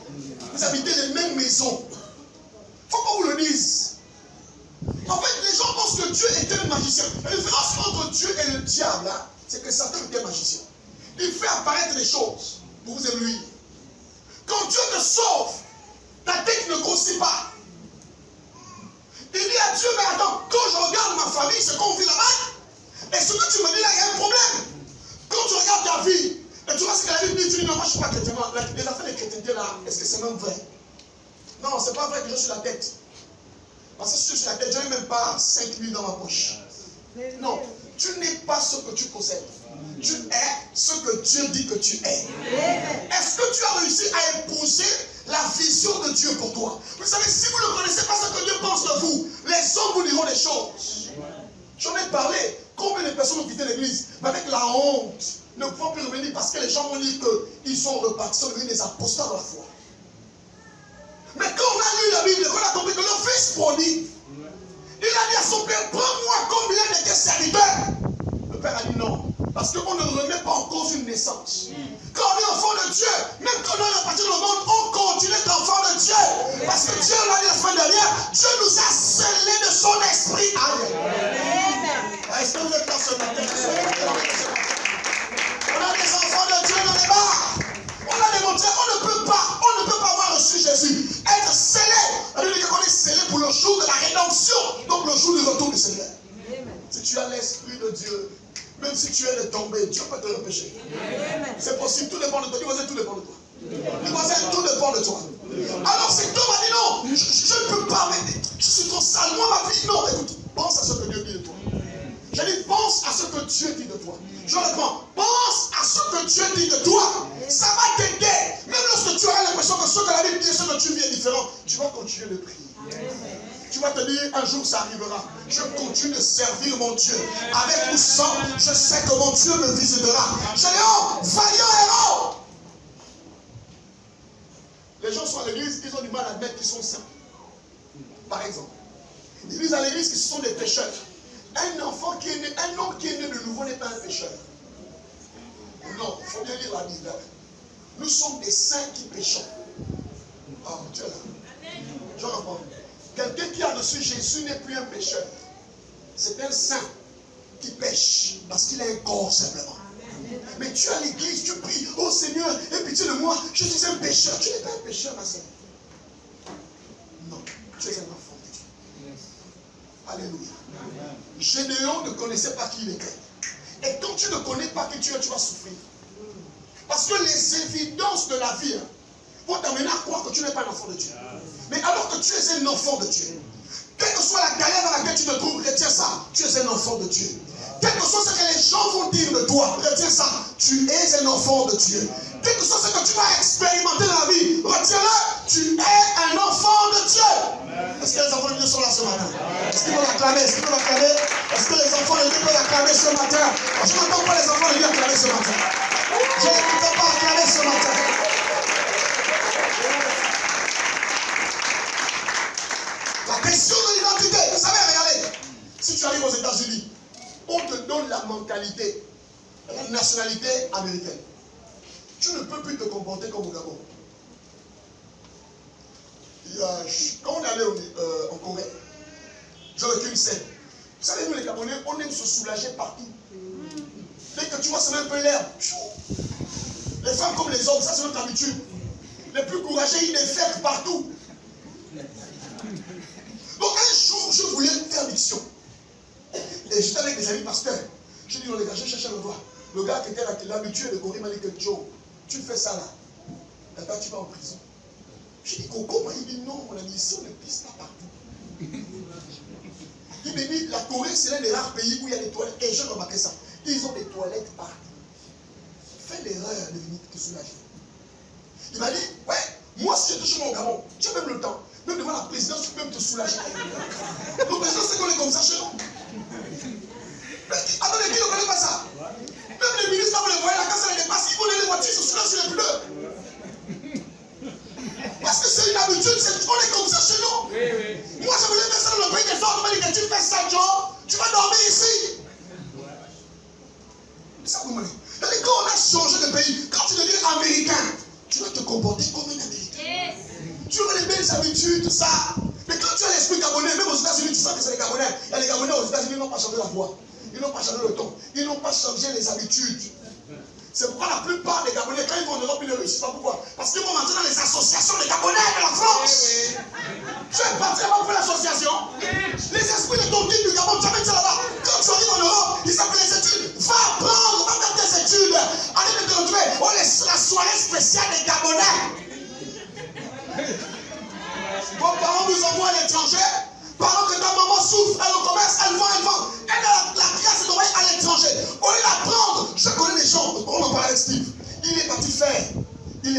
Vous habitez les mêmes maisons. Faut qu'on vous le dise. En fait, les gens pensent que Dieu est un magicien. La différence entre Dieu et le diable, hein, c'est que Satan est un magicien. Il fait apparaître des choses pour vous éblouir. Quand Dieu te sauve, ta tête ne grossit pas. Il dit à Dieu, mais attends, quand je regarde ma famille, ce qu'on vit là-bas, et ce que tu me dis là, il y a un problème. Quand tu regardes ta vie, et tu vois ce que la Bible dit, tu dis, non, moi je ne suis pas chrétien. Les affaires de chrétienté là, est-ce que c'est même vrai? Non, c'est pas vrai que je suis la tête. Parce que si je suis la tête, je n'ai même pas 5 000 dans ma poche. Non, tu n'es pas ce que tu possèdes. Tu es ce que Dieu dit que tu es. Est-ce que tu as réussi à épouser la vision de Dieu pour toi? Vous savez, si vous ne connaissez pas ce que Dieu pense de vous, les hommes vous diront des choses. J'en ai parlé. Combien de personnes ont quitté l'église, mais avec la honte, ne pouvant plus revenir parce que les gens vont dire qu'ils sont repartis, sont devenus des apostats de la foi. Mais quand on a lu la Bible, on a compris que le fils prodigue, il a dit à son père, prends-moi comme il est de tes serviteurs. Le père a dit non, parce qu'on ne remet pas en cause une naissance. Quand on est enfant de Dieu, même quand on est reparti dans le monde, on continue d'être enfant de Dieu. Parce que Dieu l'a dit la semaine dernière, Dieu nous a scellés de son esprit. Amen. Est-ce que vous êtes dans ce matin? On a des enfants de Dieu dans les bars. On a démontré, on ne peut pas avoir reçu Jésus. Être scellé. La Bible dit qu'on est scellé pour le jour de la rédemption. Donc le jour du retour du Seigneur. Si tu as l'Esprit de Dieu, même si tu es tombé, Dieu peut te repêcher. C'est possible, tout dépend de toi. Dis voisin, tout dépend de toi. Dis voisin, tout dépend de toi. Alors cet homme a dit non, je ne peux pas, mais je suis trop sale. Moi, ma vie, non, écoute, pense à ce que Dieu dit de toi. Je dis, pense à ce que Dieu dit de toi. Je reprends, pense à ce que Dieu dit de toi. Ça va t'aider. Même lorsque tu auras l'impression que ce que la Bible dit et ce que tu vis est différent, tu vas continuer de prier. Tu vas te dire, un jour ça arrivera. Je continue de servir mon Dieu. Avec ou sans, je sais que mon Dieu me visitera. Géant, vaillant héros. Les gens sont à l'église, ils ont du mal à admettre qu'ils sont saints. Par exemple, ils disent à l'église qu'ils sont des pécheurs. Un homme qui est né de nouveau n'est pas un pécheur. Non, il faut bien lire la Bible. Nous sommes des saints qui péchons. Ah, Dieu là. Je reprends. Quelqu'un qui a reçu Jésus n'est plus un pécheur. C'est un saint qui pêche parce qu'il a un corps simplement. Mais tu es à l'église, tu pries, oh Seigneur, aie pitié de moi, je suis un pécheur. Tu n'es pas un pécheur, ma sœur. Non, tu es un enfant de Dieu. Alléluia. Gédéon ne connaissait pas qui il était. Et quand tu ne connais pas qui tu es, tu vas souffrir. Parce que les évidences de la vie vont t'amener à croire que tu n'es pas un enfant de Dieu. Mais alors que tu es un enfant de Dieu, quelle que soit la galère dans laquelle tu te trouves, retiens ça, tu es un enfant de Dieu. Quel que soit ce que les gens vont dire de toi, retiens ça, tu es un enfant de Dieu. Quel que soit ce que tu vas expérimenter dans la vie, retiens-le, tu es un enfant de Dieu. Est-ce que les enfants de Dieu sont là ce matin? Est-ce qu'ils vont acclamer? Est-ce qu'ils peuvent acclamer? Est-ce que les enfants de Dieu peuvent acclamer ce matin? Je n'entends pas les enfants de Dieu acclamer ce matin. Je n'entends pas acclamer ce matin. La question de l'identité. Vous savez, regardez. Si tu arrives aux États-Unis, on te donne la mentalité, la nationalité américaine. Tu ne peux plus te comporter comme au Gabon. Quand on est allé en Corée, j'ai vécu une scène. Vous savez, nous les Gabonais, on aime se soulager partout. Dès que tu vois, c'est même un peu l'herbe. Les femmes comme les hommes, ça c'est notre habitude. Les plus courageux, ils défèrent partout. Donc un jour, je voulais faire mission. Et j'étais avec des amis pasteurs. J'ai dit, non les gars, je cherchais le voir. Le gars qui était là, qui l'habitué de Corée m'a dit que Joe, tu fais ça là. Là-bas, tu vas en prison. J'ai dit, Coco, il dit non, mon ami, ici on ne pisse pas partout. Il m'a dit, la Corée, c'est l'un des rares pays où il y a des toilettes. Et j'ai remarqué ça. Ils ont des toilettes partout. Fais l'erreur de venir te soulager. Il m'a dit, ouais, moi si j'étais chez moi au Gabon, tu as même le temps. Même devant la présidence, tu peux même te soulager. Le président, c'est qu'on est comme ça chez nous. Mais attendez, qui ne connaît pas ça? Même les ministres, quand vous les voyez, là, quand ça les dépasse, ils vont les voitures, ils se soulagent sur les pneus. Parce que c'est une habitude, on est comme ça chez nous. Oui, oui. Moi, je voulais faire ça dans le pays des forts. On m'a dit que tu fais ça, Joe, tu vas dormir ici. C'est ça que vous me dites. C'est-à-dire, quand on a changé de pays, quand tu deviens américain, tu dois te comporter comme un américain. Yes. Tu auras les belles habitudes, tout ça. Mais quand tu as l'esprit gabonais, même aux États-Unis, tu sens que c'est les Gabonais. Il y a les Gabonais aux États-Unis, ils n'ont pas changé la voix. Ils n'ont pas changé le ton. Ils n'ont pas changé les habitudes. C'est pourquoi la plupart des Gabonais, quand ils vont en Europe, ils ne réussissent pas. Pourquoi? Parce qu'ils vont rentrer dans les associations des Gabonais de la France. Oui, oui. Tu es parti là-bas pour l'association. Les esprits de ton type du Gabon, tu vas mettre ça là-bas. Quand tu arrives en Europe, ils s'appellent les études. Va faire tes études. Allez te retrouver. Oh, la soirée spéciale des Gabonais. Vos parents nous envoient à l'étranger. Pendant que ta maman souffre, elle au commerce, elle vend. Elle a la grâce d'envoyer à l'étranger. Au lieu d'apprendre, je connais des gens, on en parlait avec Steve. Il est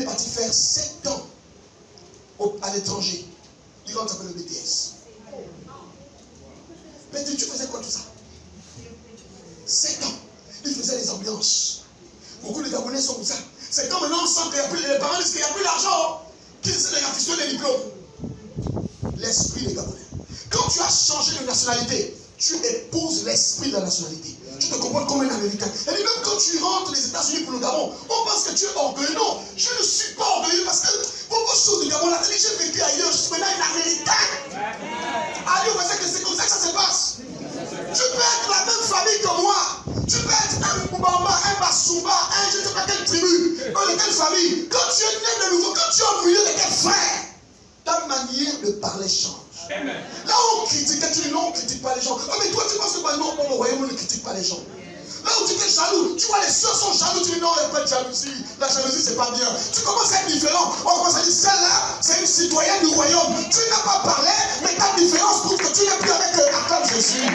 parti faire 7 ans à l'étranger. Il rentre avec le BTS. Mais tu faisais quoi tout ça? 7 ans. Il faisait les ambiances. Beaucoup de Gabonais sont comme ça. C'est comme maintenant on sent qu'il n'y a plus, les parents disent qu'il n'y a plus d'argent. Qu'ils essaient de rafistoler les diplômes. L'esprit des Gabonais. Quand tu as changé de nationalité, tu épouses l'esprit de la nationalité. Tu te comportes comme un Américain. Et même quand tu rentres les États-Unis pour le Gabon, on pense que tu es orgueilleux. Non, je ne suis pas orgueilleux parce que beaucoup de choses du Gabon, la télé, j'ai vécu ailleurs, je suis maintenant un Américain. Allez, on va dire que c'est comme ça que ça se passe. Tu peux être la même famille que moi. Tu peux être un Boubamba, un Basumba, un je ne sais pas quelle tribu, dans quelle famille. Quand tu es né de nouveau, quand tu es au milieu de tes frères, ta manière de parler change. Amen. Là où on critique, tu dis non, on ne critique pas les gens. Oh, mais toi, tu penses que non, dans le royaume, on ne critique pas les gens. Là où tu es jaloux, tu vois les soeurs sont jaloux, tu dis non, il n'y a pas de jalousie. La jalousie, c'est pas bien. Tu commences à être différent. On commence à dire celle-là, c'est une citoyenne du royaume. Tu n'as pas parlé, mais ta différence prouve que tu n'es plus avec Acclame Jésus.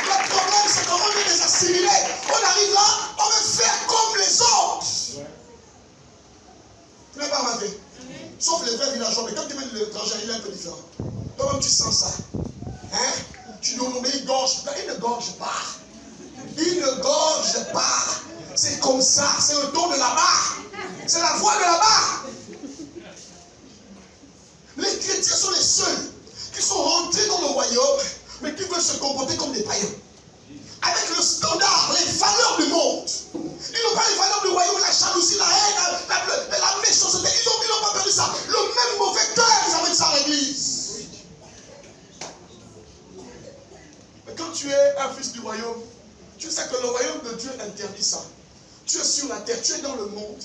Le problème, c'est qu'on est des assimilés. On arrive là, on veut faire comme les autres. Tu n'as pas remarqué? Sauf les vrais villageois, mais quand tu mets l'étranger, il est un peu différent. Toi-même, tu sens ça. Hein? Tu dis, non, mais il ne gorge pas. Il ne gorge pas. C'est comme ça, c'est le ton de là-bas. C'est la voix de là-bas. Les chrétiens sont les seuls qui sont rentrés dans le royaume, mais qui veulent se comporter comme des païens. Avec le standard, les valeurs du monde. Ils n'ont pas les valeurs du royaume, la jalousie, la haine, la méchanceté. Ils n'ont pas perdu ça. Le même mauvais cœur, ils amènent ça à l'église. Mais quand tu es un fils du royaume, tu sais que le royaume de Dieu interdit ça. Tu es sur la terre, tu es dans le monde,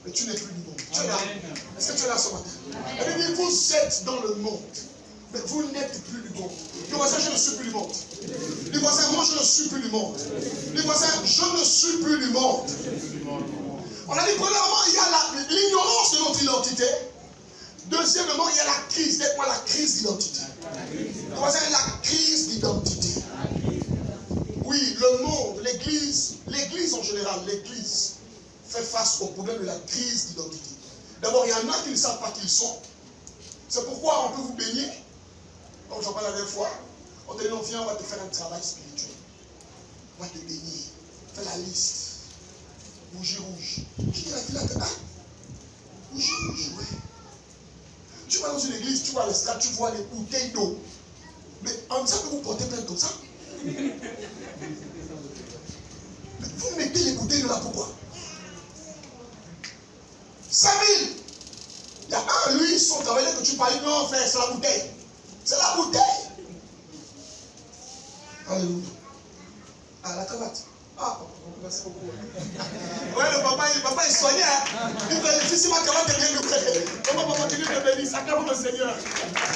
mais tu n'es plus du monde. Tu es là. Est-ce que tu es là ce matin? Elle dit, vous êtes dans le monde, mais vous n'êtes plus du monde. Le voisin, je ne suis plus du monde. Le voisin, moi, je ne suis plus du monde. Le voisin, je ne suis plus du monde. On a dit, premièrement, il y a l'ignorance de notre identité. Deuxièmement, il y a la crise. Dites-moi la crise d'identité. Le voisin, la crise d'identité. Oui, le monde, l'église en général, l'église fait face au problème de la crise d'identité. D'abord, il y en a qui ne savent pas qui ils sont. C'est pourquoi on peut vous baigner Comme j'en parlais la dernière fois, on te dit, non, viens, on va te faire un travail spirituel. On va te bénir. Fais la liste. Bougie rouge. Qui est la fille là? Ah, bougie rouge, oui. Tu vas dans une église, tu vois les strates, tu vois les bouteilles d'eau. Mais en disant que vous portez plein d'eau, ça? Vous mettez les bouteilles de là, pourquoi? 5000. Il y a un, lui, son travail que tu parles, non, frère, c'est la bouteille. C'est la bouteille. Alléluia. Ah, la cravate. Ah, merci beaucoup. Ouais, le papa est soigné. Hein? Il fait le fils, ma cravate est bien lubrée. Comment papa, tu te bénis? Ça calme le Seigneur.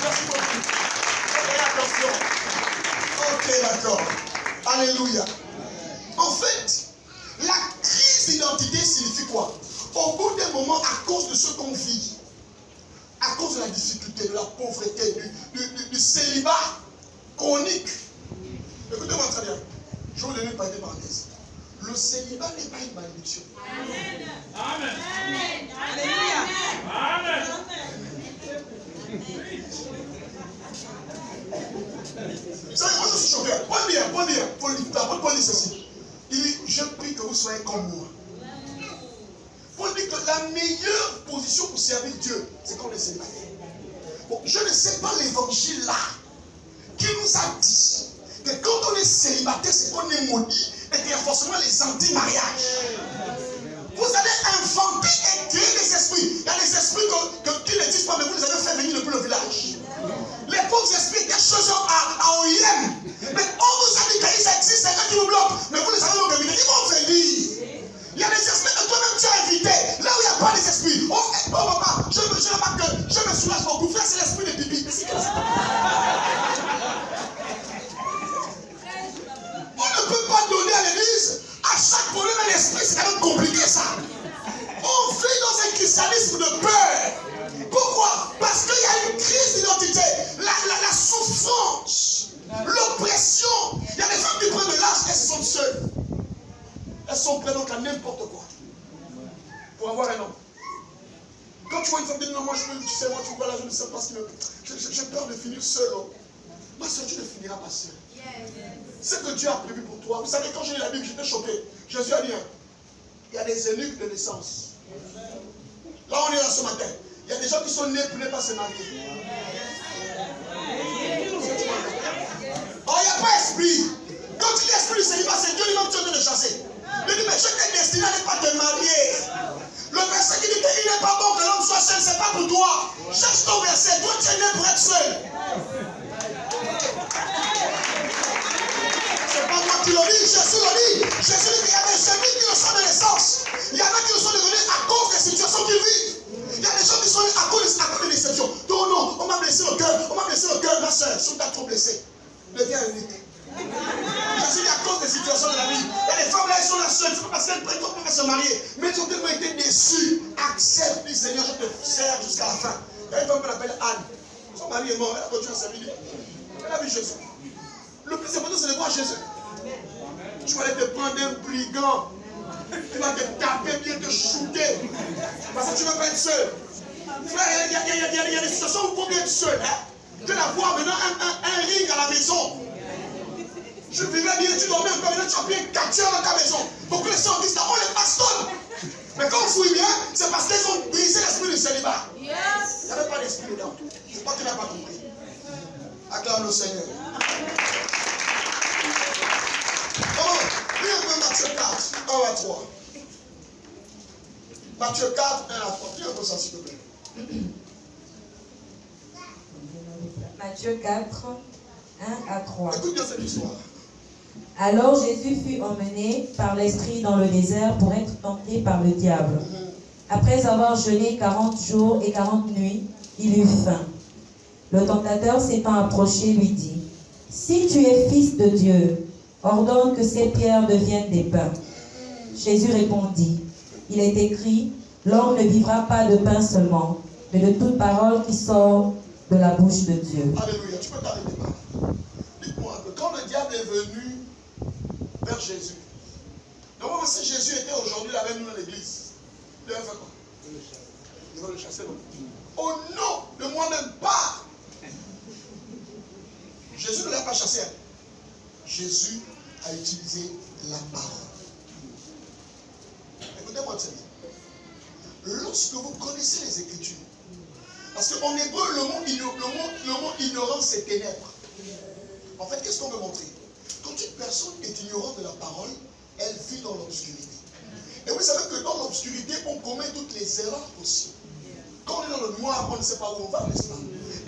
Merci beaucoup. Faites attention. Ok, d'accord. Alléluia. En fait, la crise d'identité signifie quoi? Au bout d'un moment, à cause de ce qu'on vit, à cause de la difficulté, de la pauvreté, du célibat chronique. Écoutez-moi très bien. Je vous donne une petite parenthèse. Le célibat n'est pas une malédiction. Amen. Amen. Amen. Alléluia. Amen. Vous savez, moi je suis choqué. Paul dit ceci. Il dit, je prie que vous soyez comme moi. Paul dit que la meilleure position pour servir Dieu, c'est quand on est célibataire. Bon, je ne sais pas l'évangile là qui nous a dit que quand on est célibataire, c'est qu'on est maudit et qu'il y a forcément les anti-mariages. Vous allez inventer et créer des esprits. Il y a des esprits qui ne disent pas, mais vous les avez fait venir depuis le village. Les pauvres esprits étaient chez à OIM. Mais on vous a dit qu'ils existent, c'est eux qui vous bloquent. Mais vous les avez donc invités. Ils vont venir. Il y a des esprits que toi-même tu as invités. Là où il n'y a pas des esprits. Oh papa, je me soulage beaucoup. Frère, c'est l'esprit de pipi. On ne peut pas donner à l'église. À chaque problème à l'esprit, c'est quand même compliqué ça. On vit dans un christianisme de peur. Pourquoi? Parce qu'il y a une crise d'identité. La souffrance, l'oppression. Il y a des femmes qui prennent de l'âge, elles sont seules. Elles sont prêtes donc à n'importe quoi. Pour avoir un homme. Quand tu vois une femme dire non, moi tu sais, moi tu vois là, je ne sais pas ce qu'il me. J'ai peur de finir seule. Ma soeur, tu ne finiras pas seule. Ce que Dieu a prévu pour toi. Vous savez, quand j'ai lu la Bible, j'étais choqué. Jésus a dit, il y a des eunuques de naissance. Là, on est là ce matin. Il y a des gens qui sont nés pour ne pas se marier. Oh, il n'y a pas esprit. Quand il y a esprit du Seigneur, c'est Dieu lui-même qui vient de chasser. Il dit, mais je t'ai destiné à ne pas te marier. Le verset qui dit qu'il n'est pas bon que l'homme soit seul, c'est pas pour toi. Cherche ton verset. Toi, tu es né pour être seul. C'est pas moi qui le dis, Jésus le dit. Jésus dit qu'il y a des ennemis qui le sont de naissance. Il y en a qui le sont devenus à cause des situations qu'ils vivent. Il y a des gens qui sont à cause de déception. Non, non, on m'a blessé le cœur. On m'a blessé le cœur, ma soeur. Si on t'a trop blessé, deviens unique. Jésus dit à cause des situations de la vie. Il y a des femmes là, elles sont là seules. C'est pas parce qu'elles ne peuvent pas se marier. Mais elles ont tellement été déçues. Accepte, dit Seigneur, je te sers jusqu'à la fin. Il y a une femme qu'on appelle Anne. Son mari est mort, elle a continué à servir. Elle a vu Jésus. Le plus important, c'est de voir Jésus. Tu vas aller te prendre un brigand. Tu vas te taper, bien te shooter. Parce que tu ne veux pas être seul. Frère, il y a des situations où il faut bien être seul. Tu vas voir maintenant un ring à la maison. Je vivais bien, tu dormais un peu, maintenant tu as pris un 4 heures dans ta maison. Pour que les gens disent, on les bastonne. Mais quand on fouille bien, c'est parce qu'ils ont brisé l'esprit du célibat. Il n'y avait pas d'esprit dedans. Je crois que tu n'as pas compris. Acclame le Seigneur. Oh, lis un peu Matthieu 4, 1 à 3. Matthieu 4, 1 à 3. Lis un peu ça, s'il te plaît. Matthieu 4, 1 à 3. Écoute bien cette histoire. Alors Jésus fut emmené par l'Esprit dans le désert pour être tenté par le diable. Après avoir jeûné 40 jours et 40 nuits, il eut faim. Le tentateur s'étant approché lui dit, « Si tu es fils de Dieu, ordonne que ces pierres deviennent des pains. » Jésus répondit, « Il est écrit, l'homme ne vivra pas de pain seulement, mais de toute parole qui sort de la bouche de Dieu. » Alléluia, tu peux t'arrêter là. Dites-moi que quand le diable est venu vers Jésus, normalement si Jésus était aujourd'hui là avec nous dans l'église, il va faire quoi? Il va le chasser. Au nom de moi-même, pas. chasser. Jésus a utilisé la parole. Écoutez-moi très bien. Lorsque vous connaissez les Écritures, parce qu'en hébreu, le mot ignorance, c'est ténèbres. En fait, qu'est-ce qu'on veut montrer? Quand une personne est ignorante de la parole, elle vit dans l'obscurité. Et vous savez que dans l'obscurité, on commet toutes les erreurs possibles. Quand on est dans le noir, on ne sait pas où on va, n'est-ce pas?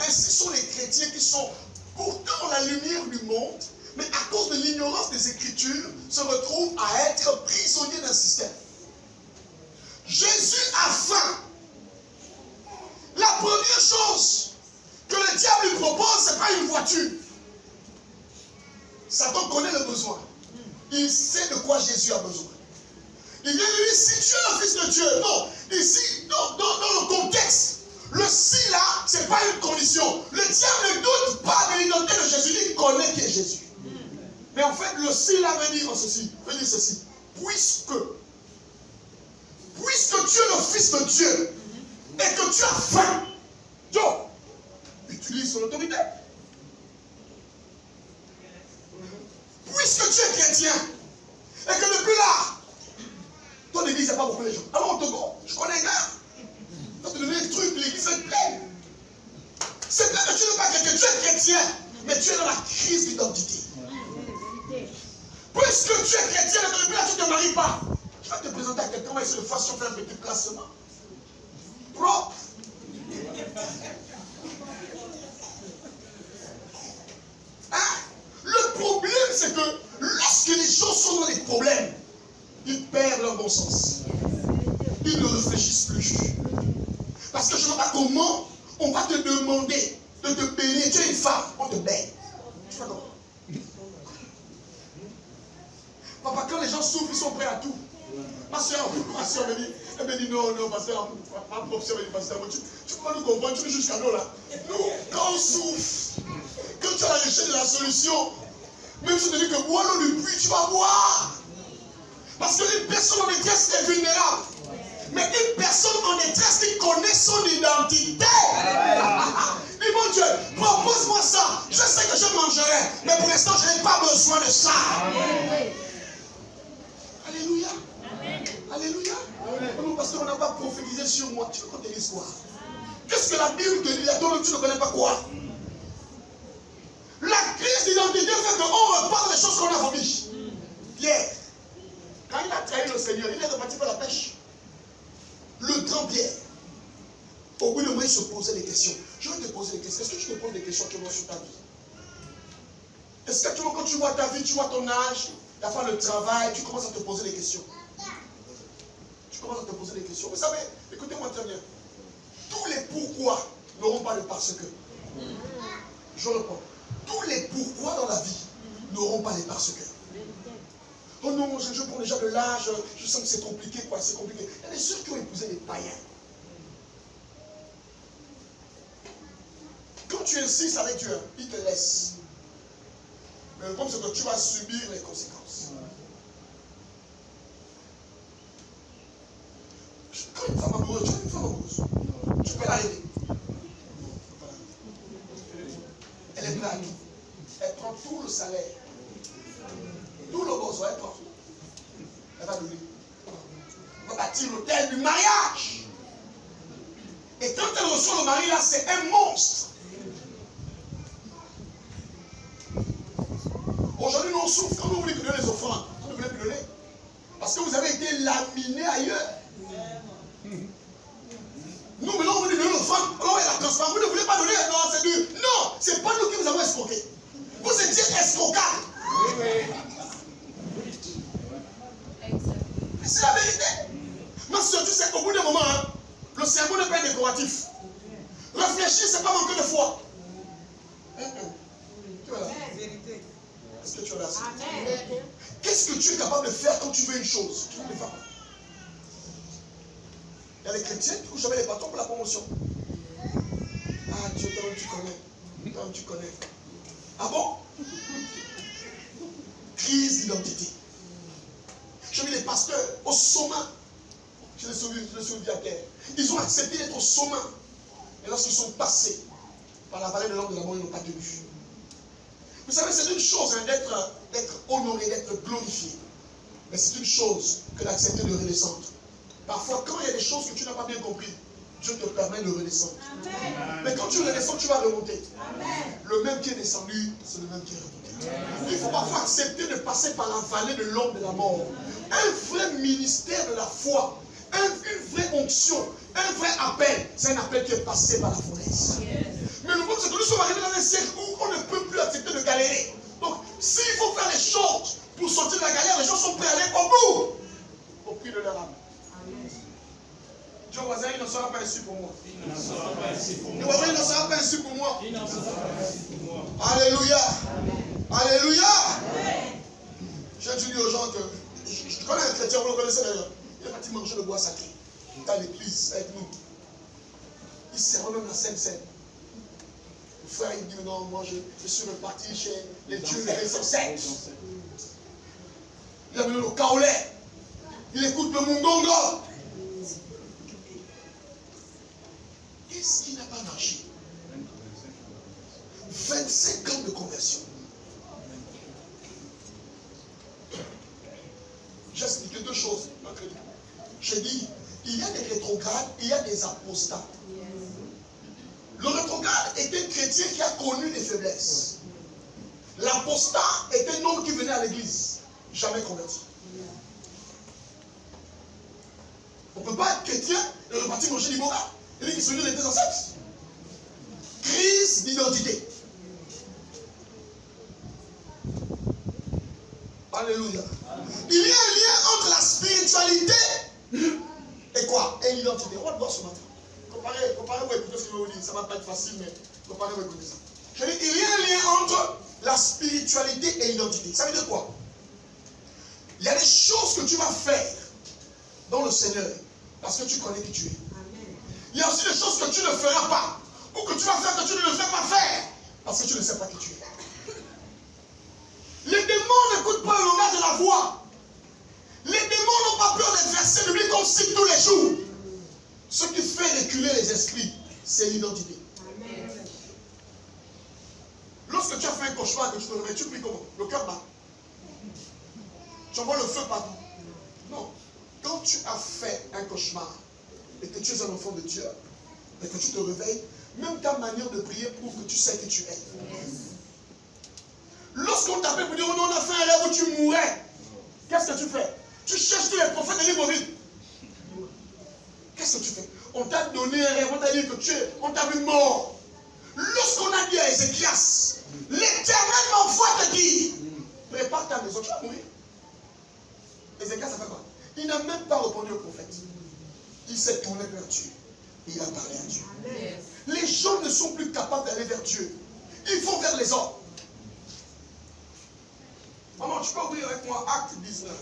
Ainsi sont les chrétiens qui sont pourtant la lumière du monde, mais à cause de l'ignorance des Écritures, se retrouvent à être prisonniers d'un système. Jésus a faim. La première chose que le diable lui propose, ce n'est pas une voiture. Satan connaît le besoin. Il sait de quoi Jésus a besoin. Il vient lui dire, si tu es le Fils de Dieu. Non, ici, dans le contexte, le si là, ce n'est pas une condition. Le diable ne doute pas de l'identité de Jésus. Il connaît qui est Jésus. Mais en fait, le si là veut dire ceci. Puisque tu es le Fils de Dieu et que tu as faim, Dieu utilise son autorité. Puisque tu es chrétien et que depuis là, ton église, il n'y a pas beaucoup de gens. Alors au Togo, je connais un gars. Quand tu donnes des trucs, l'église est pleine. C'est vrai que tu n'es pas chrétien, tu es chrétien, mais tu es dans la crise d'identité. Puisque tu es chrétien et que depuis là, tu ne te maries pas, je vais te présenter à quelqu'un, on va essayer de faire un petit placement. Propre. Hein? Le problème, c'est que lorsque les gens sont dans des problèmes, ils perdent leur bon sens. Ils ne réfléchissent plus. Parce que je ne sais pas comment on va te demander de te baigner. Tu es une femme, on te baigne. Je sais pas comment. Papa, quand les gens souffrent, ils sont prêts à tout. Ma soeur me dit, elle me dit non, pasteur, ma propre soeur me dit, pasteur, tu peux pas nous comprendre, tu es jusqu'à nous là. Nous, quand on souffre, quand tu as la recherche de la solution, même si tu te dis que bois l'eau du puits, tu vas boire. Parce qu'une personne en détresse est vulnérable. Mais une personne en détresse qui connaît son identité. Dis mon Dieu, propose-moi ça. Je sais que je mangerai, mais pour l'instant, je n'ai pas besoin de ça. Alléluia. Alléluia. Non, parce qu'on n'a pas prophétisé sur moi. Tu veux qu'on te dise quoi? Qu'est-ce que la Bible te dit? À toi-même, tu ne connais pas quoi? La crise d'identité fait qu'on repart des choses qu'on a vomies. Pierre, quand il a trahi le Seigneur, il est reparti faire la pêche. Le grand Pierre, au bout de moi, il se posait des questions. Je vais te poser des questions. Est-ce que tu te poses des questions actuellement sur ta vie? Est-ce qu'actuellement, quand tu vois ta vie, tu vois ton âge, la fin le travail, tu commences à te poser des questions? Tu commences à te poser des questions. Vous savez, écoutez-moi très bien. Tous les pourquoi n'auront pas de parce que. Je reprends. Tous les pourquoi dans la vie n'auront pas les parce que. Oh non, je prends déjà de l'âge, je sens que c'est compliqué, quoi, c'est compliqué. Il y a des sœurs qui ont épousé des païens. Quand tu insistes avec Dieu, il te laisse. Mais le problème, c'est que tu vas subir les conséquences. Quand une femme amoureuse, tu as une femme amoureuse, tu peux l'arrêter. Elle est blague. Elle prend tout le salaire. Tout le besoin, elle prend. Elle va donner. Elle va bâtir l'hôtel du mariage. Et quand elle reçoit le mari, là, c'est un monstre. Aujourd'hui, nous on souffre. Quand vous voulez que donner les offrandes, vous ne voulez plus donner. Parce que vous avez été laminé ailleurs. Nous, maintenant, on veut donner l'offrande. Alors, elle la transforme. Vous ne voulez pas donner. Non, c'est dur. Non, c'est pas nous qui vous avons escroqué. Vous étiez escrocable. C'est la vérité. Mais surtout, tu sais qu'au bout d'un moment, hein, le cerveau n'est pas décoratif. Réfléchir, c'est pas manquer de foi. Tu vois là? Est-ce que tu es là? Qu'est-ce que tu es capable de faire quand tu veux une chose? Tu veux le faire. Il y a les chrétiens qui couchent avec les patrons pour la promotion. Ah, Dieu, toi-même tu connais. Toi-même tu connais. Ah bon? Crise d'identité. J'ai vu les pasteurs au sommet. Je les souviens à terre. Ils ont accepté d'être au sommet. Et lorsqu'ils sont passés par la vallée de l'homme de la mort, ils n'ont pas tenu. Vous savez, c'est une chose hein, d'être honoré, d'être glorifié. Mais c'est une chose que d'accepter de redescendre. Parfois, quand il y a des choses que tu n'as pas bien compris, Dieu te permet de redescendre. Amen. Mais quand tu redescends, tu vas remonter. Amen. Le même qui est descendu, c'est le même qui est remonté. Amen. Il faut parfois accepter de passer par la vallée de l'ombre de la mort. Un vrai ministère de la foi, une vraie onction, un vrai appel, c'est un appel qui est passé par la fournaise. Yes. Mais le problème, c'est que nous sommes arrivés dans un siècle où on ne peut plus accepter de galérer. Donc, s'il faut faire les choses pour sortir de la galère, les gens sont prêts à aller au bout, au prix de leur âme. Dieu voisin, il ne sera pas ainsi pour moi. Il ne sera pas ainsi pour moi. Voisin, il ne sera pas ainsi pour moi. Il ne sera pas ainsi pour moi. Alléluia. Alléluia. J'ai dit aux gens que je connais un chrétien, vous le connaissez d'ailleurs. Il est parti manger le bois sacré dans l'église avec nous. Il sert même la Sainte Seine. Le frère, il dit non, moi je suis reparti chez les dieux des ancêtres. Il a venu le kaolais. Il écoute le mungongo. Qu'est-ce qui n'a pas marché? 25 ans de conversion. J'ai expliqué deux choses. J'ai dit, il y a des rétrogrades, il y a des apostats. Le rétrograde est un chrétien qui a connu des faiblesses. L'apostat est un homme qui venait à l'église, jamais converti. On ne peut pas être chrétien et repartir manger du boga. Il dit qu'il se les deux ancêtres. Crise d'identité. Alléluia. Il y a un lien entre la spiritualité et quoi? Et l'identité. On va le voir ce matin. Comparez ou écoutez ce que je vais vous dire. Ça ne va pas être facile, mais comparez ou écoutez ça. Je dis, il y a un lien entre la spiritualité et l'identité. Ça veut dire quoi? Il y a des choses que tu vas faire dans le Seigneur parce que tu connais qui tu es. Il y a aussi des choses que tu ne feras pas, ou que tu vas faire que tu ne le fais pas faire, parce que tu ne sais pas qui tu es. Les démons n'écoutent pas le langage de la voix. Les démons n'ont pas peur des versets bibliques qu'on cite tous les jours. Ce qui fait reculer les esprits, c'est l'identité. Lorsque tu as fait un cauchemar et que tu te réveilles, tu pries comment? Le cœur bat. Tu envoies le feu partout. Non. Quand tu as fait un cauchemar, et que tu es un enfant de Dieu, et que tu te réveilles, même ta manière de prier prouve que tu sais qui tu es. Lorsqu'on t'appelle pour dire, oh non, on a fait un rêve où tu mourrais, qu'est-ce que tu fais? Tu cherches tous les prophètes de l'Ivoire. Qu'est-ce que tu fais? On t'a donné un rêve, on t'a dit que on t'a vu mort. Lorsqu'on a dit à Ézéchias, l'Éternel m'envoie te dire, prépare ta maison, tu vas mourir. Ézéchias, ça fait quoi? Il n'a même pas répondu au prophète. Il s'est tourné vers Dieu. Et il a parlé à Dieu. Amen. Les gens ne sont plus capables d'aller vers Dieu. Ils vont vers les hommes. Maman, tu peux ouvrir avec moi Acte 19,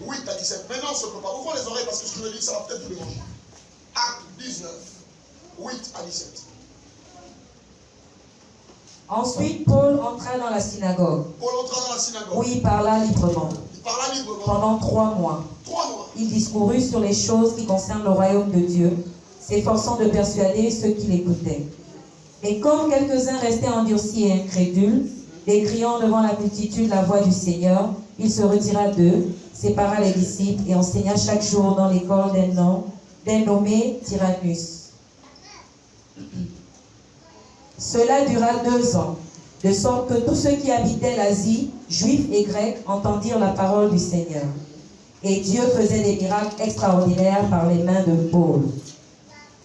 8 à 17. Maintenant, on se prépare. Ouvrons les oreilles parce que ce que je dis, ça va peut-être vous déranger. Acte 19, 8 à 17. Ensuite, Paul entra dans la synagogue. Paul entra dans la synagogue. Où il parla librement. Pendant 3 mois. Il discourut sur les choses qui concernent le royaume de Dieu, s'efforçant de persuader ceux qui l'écoutaient. Mais comme quelques-uns restaient endurcis et incrédules, décriant devant la multitude la voix du Seigneur, il se retira d'eux, sépara les disciples et enseigna chaque jour dans l'école d'un nommé Tyrannus. Cela dura 2 ans, de sorte que tous ceux qui habitaient l'Asie, juifs et grecs, entendirent la parole du Seigneur. Et Dieu faisait des miracles extraordinaires par les mains de Paul,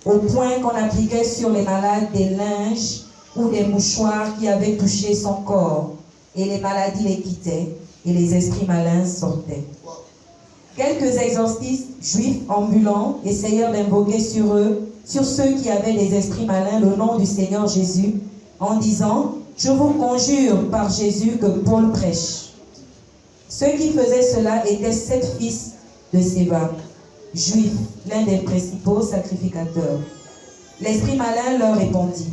au point qu'on appliquait sur les malades des linges ou des mouchoirs qui avaient touché son corps, et les maladies les quittaient, et les esprits malins sortaient. Quelques exorcistes juifs ambulants essayèrent d'invoquer sur ceux qui avaient des esprits malins, le nom du Seigneur Jésus, en disant, je vous conjure par Jésus que Paul prêche. Ceux qui faisaient cela étaient 7 fils de Séba, juifs, l'un des principaux sacrificateurs. L'esprit malin leur répondit,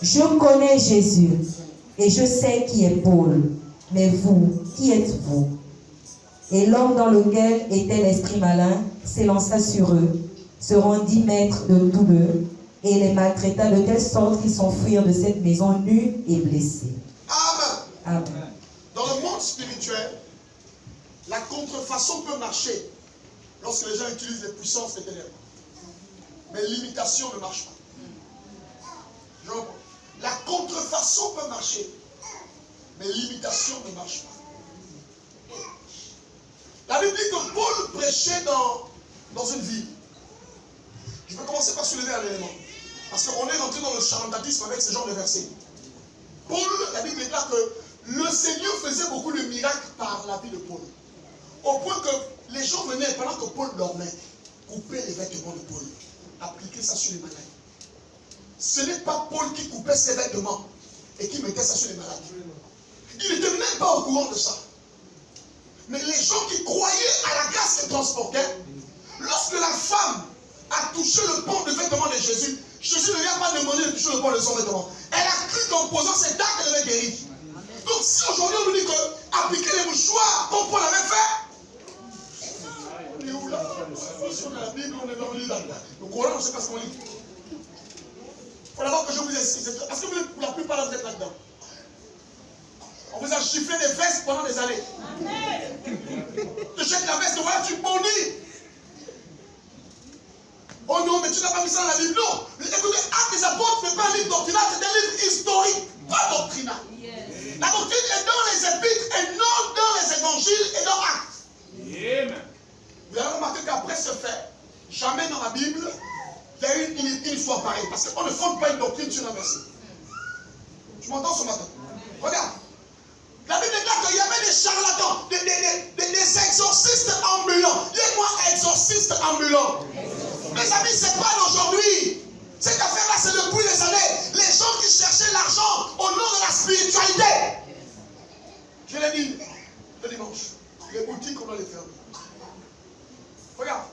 je connais Jésus et je sais qui est Paul, mais vous, qui êtes-vous? Et l'homme dans lequel était l'esprit malin s'élança sur eux, se rendit maître de tous deux, et les maltraita de telle sorte qu'ils s'enfuirent de cette maison nus et blessés. Amen. Amen. Dans le monde spirituel, la contrefaçon peut marcher lorsque les gens utilisent les puissances des ténèbres. Mais l'imitation ne marche pas. La contrefaçon peut marcher, mais l'imitation ne marche pas. La Bible dit que Paul prêchait dans une ville. Je vais commencer par soulever un élément. Parce qu'on est rentré dans le charlatanisme avec ce genre de versets. Paul, la Bible déclare que le Seigneur faisait beaucoup de miracles par la vie de Paul. Au point que les gens venaient, pendant que Paul dormait, couper les vêtements de Paul, appliquer ça sur les malades. Ce n'est pas Paul qui coupait ses vêtements et qui mettait ça sur les malades. Il n'était même pas au courant de ça. Mais les gens qui croyaient à la grâce qu'il transportait, lorsque la femme a touché le pan de vêtements de Jésus, Jésus ne lui a pas demandé de toucher le pan de son vêtement. Elle a cru qu'en posant ses dagues, elle avait guéri. Donc si aujourd'hui on nous dit que appliquer les mouchoirs comme Paul avait fait, on est où là? Si on a la Bible, on est dans le livre là. Le Coran, on ne sait pas ce qu'on lit. Il faut d'abord que je vous explique. Parce que pour la plupart, vous êtes là-dedans. On vous a chiffré des vestes pendant des années. Tu jettes la veste, voilà, tu bondis. Oh non, mais tu n'as pas mis ça dans la Bible. Non. Écoutez, Actes des Apôtres n'est pas un livre doctrinal, c'est un livre historique, pas doctrinal. La doctrine est dans les épîtres et non dans les évangiles et dans Actes. Vous avez remarqué qu'après ce fait, jamais dans la Bible, il y a eu une histoire pareille. Parce qu'on ne fonde pas une doctrine sur un verset. Tu m'entends ce matin? Regarde. La Bible déclare qu'il y avait des charlatans, des exorcistes ambulants. Dis-moi, exorcistes ambulants. Mes amis, ce n'est pas d'aujourd'hui. Cette affaire-là, c'est depuis des années. Les gens qui cherchaient l'argent au nom de la spiritualité. Je l'ai dit le dimanche. Les boutiques, on doit les fermer. Regarde.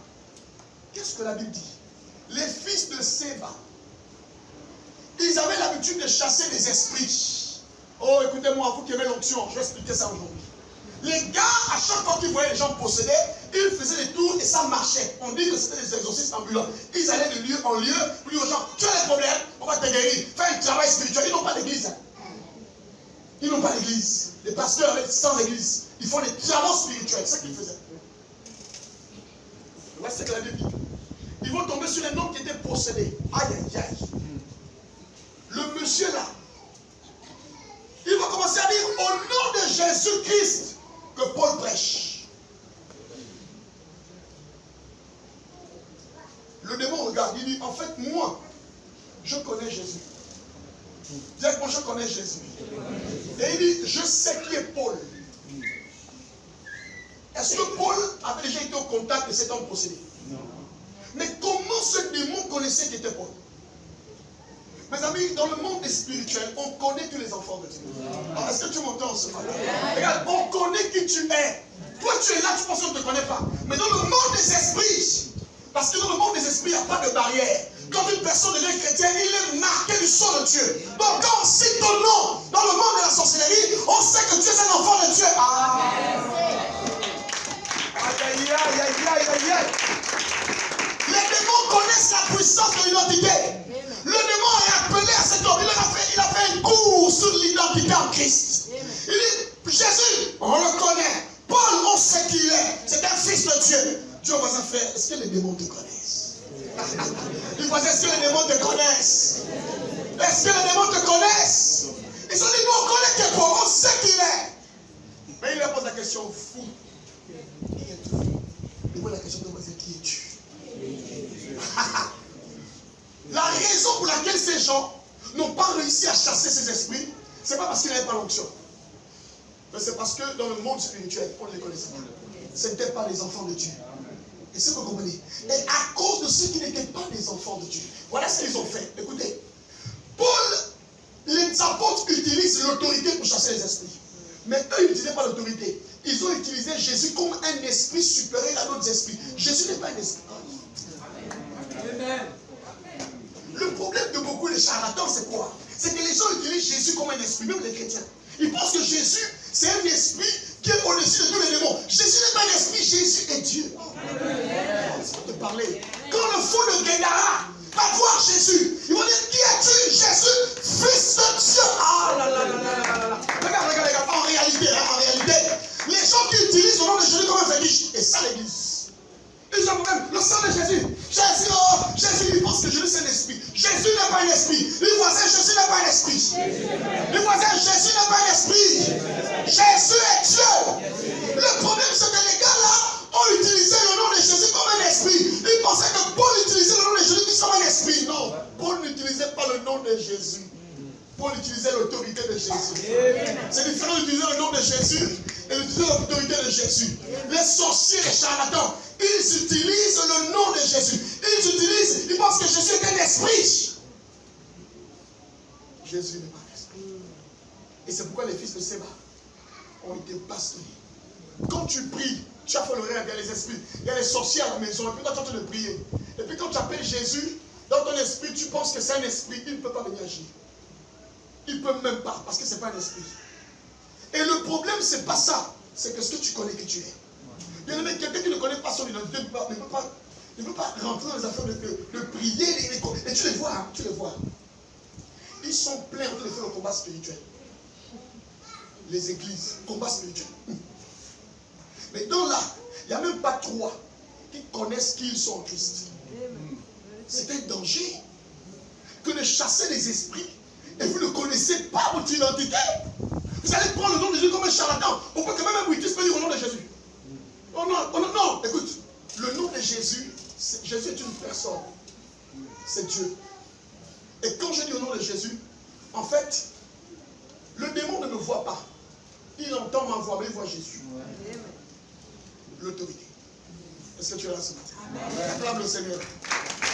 Qu'est-ce que la Bible dit? Les fils de Séba, ils avaient l'habitude de chasser les esprits. Oh, écoutez-moi, vous qui aimez l'onction, je vais expliquer ça aujourd'hui. Les gars, à chaque fois qu'ils voyaient les gens possédés, ils faisaient des tours et ça marchait. On dit que c'était des exorcistes ambulants. Ils allaient de lieu en lieu pour dire aux gens, tu as des problèmes, on va te guérir. Fais un travail spirituel. Ils n'ont pas d'église. Ils n'ont pas d'église. Les pasteurs sans église, ils font des travaux spirituels. C'est ce qu'ils faisaient. Voilà ce que la Bible dit. Ils vont tomber sur les noms qui étaient possédés. Aïe, aïe, aïe. Le monsieur là, il va commencer à dire au nom de Jésus-Christ que Paul prêche. Le démon regarde, il dit en fait moi, je connais Jésus. Dis moi je connais Jésus. Et il dit je sais qui est Paul. Est-ce que Paul avait déjà été au contact de cet homme possédé? Non. Mais comment ce démon connaissait qui était Paul? Mes amis, dans le monde spirituel, on connaît tous les enfants de Dieu. Est-ce que tu m'entends ce matin? Regarde, on connaît qui tu es. Toi, tu es là, tu penses qu'on ne te connaît pas. Mais dans le monde des esprits, parce que dans le monde des esprits, il n'y a pas de barrière. Quand une personne devient chrétienne, il est marqué du sang de Dieu. Donc quand on cite ton nom dans le monde de la sorcellerie, on sait que tu es un enfant de Dieu. Aïe, aïe, aïe, aïe, aïe, aïe, aïe. Les démons connaissent la puissance de l'identité. Le démon est appelé à cet homme. Il a fait un cours sur l'identité en Christ. Il dit, Jésus, on le connaît. Paul, on sait qui il est. C'est un fils de Dieu. Dieu va s'en faire. Est-ce que les démons te connaissent? Il va dire, est-ce que les démons te connaissent? Est-ce que les démons te connaissent? Ils ont dit, nous on connaît que Paul, on sait qui il est. Mais il leur pose la question, fou. Qui es-tu? Il pose la question de moi, c'est qui es-tu? La raison pour laquelle ces gens n'ont pas réussi à chasser ces esprits, ce n'est pas parce qu'ils n'avaient pas l'onction. Mais c'est parce que dans le monde spirituel, on ne les connaissait pas. Ce n'étaient pas les enfants de Dieu. Et c'est ce que vous comprenez. Et à cause de ceux qui n'étaient pas des enfants de Dieu, voilà ce qu'ils ont fait. Écoutez, Paul, les apôtres utilisent l'autorité pour chasser les esprits. Mais eux, ils n'utilisaient pas l'autorité. Ils ont utilisé Jésus comme un esprit supérieur à d'autres esprits. Jésus n'est pas un esprit. Amen. Le problème de beaucoup de charlatans, c'est quoi? C'est que les gens utilisent Jésus comme un esprit, même les chrétiens. Ils pensent que Jésus, c'est un esprit qui est au-dessus de tous les démons. Jésus n'est pas un esprit, Jésus est Dieu. Ça va te parler. Quand le fou de Guédara va voir Jésus, ils vont dire, qui es-tu? Jésus, fils de Dieu. Ah là là là là là là. Regarde, regarde, regarde. Jésus n'est pas un esprit. Les voisins, Jésus n'est pas un esprit. Les voisins, Jésus n'est pas un esprit. Jésus est Dieu. Le problème, c'est que les gars là ont utilisé le nom de Jésus comme un esprit. Ils pensaient que Paul utilisait le nom de Jésus comme un esprit. Non, Paul n'utilisait pas le nom de Jésus. Paul utilisait l'autorité de Jésus. C'est différent d'utiliser le nom de Jésus et d'utiliser l'autorité de Jésus. Les sorciers, les charlatans, ils utilisent le nom de Jésus. Ils pensent que Jésus est un esprit. Jésus n'est pas un esprit. Et c'est pourquoi les fils de Séba ont été bastonnés. Quand tu pries, tu as fait le rêve, il y a les esprits, il y a les sorciers à la maison, et puis quand tu es en train de prier, et puis quand tu appelles Jésus, dans ton esprit, tu penses que c'est un esprit, il ne peut pas venir agir. Il ne peut même pas, parce que ce n'est pas un esprit. Et le problème, ce n'est pas ça. C'est que ce que tu connais que tu es. Bien aimé, quelqu'un qui ne connaît pas son identité ne peut pas rentrer dans les affaires de prier. Et tu les vois, hein, tu les vois. Ils sont pleins en train de faire le combat spirituel. Les églises, combat spirituel. Mais dans là, il n'y a même pas trois qui connaissent qui ils sont en Christ. C'est un danger que de chasser les esprits. Et vous ne connaissez pas votre identité. Vous allez prendre le nom de Jésus comme un charlatan. On peut quand même un bruitiste dire au nom de Jésus. Oh non, non, écoute. Le nom de Jésus, Jésus est une personne. C'est Dieu. Et quand je dis au nom de Jésus, en fait, le démon ne me voit pas. Il entend ma voix, mais il voit Jésus. L'autorité. Est-ce que tu es là ce matin? Acclame le Seigneur.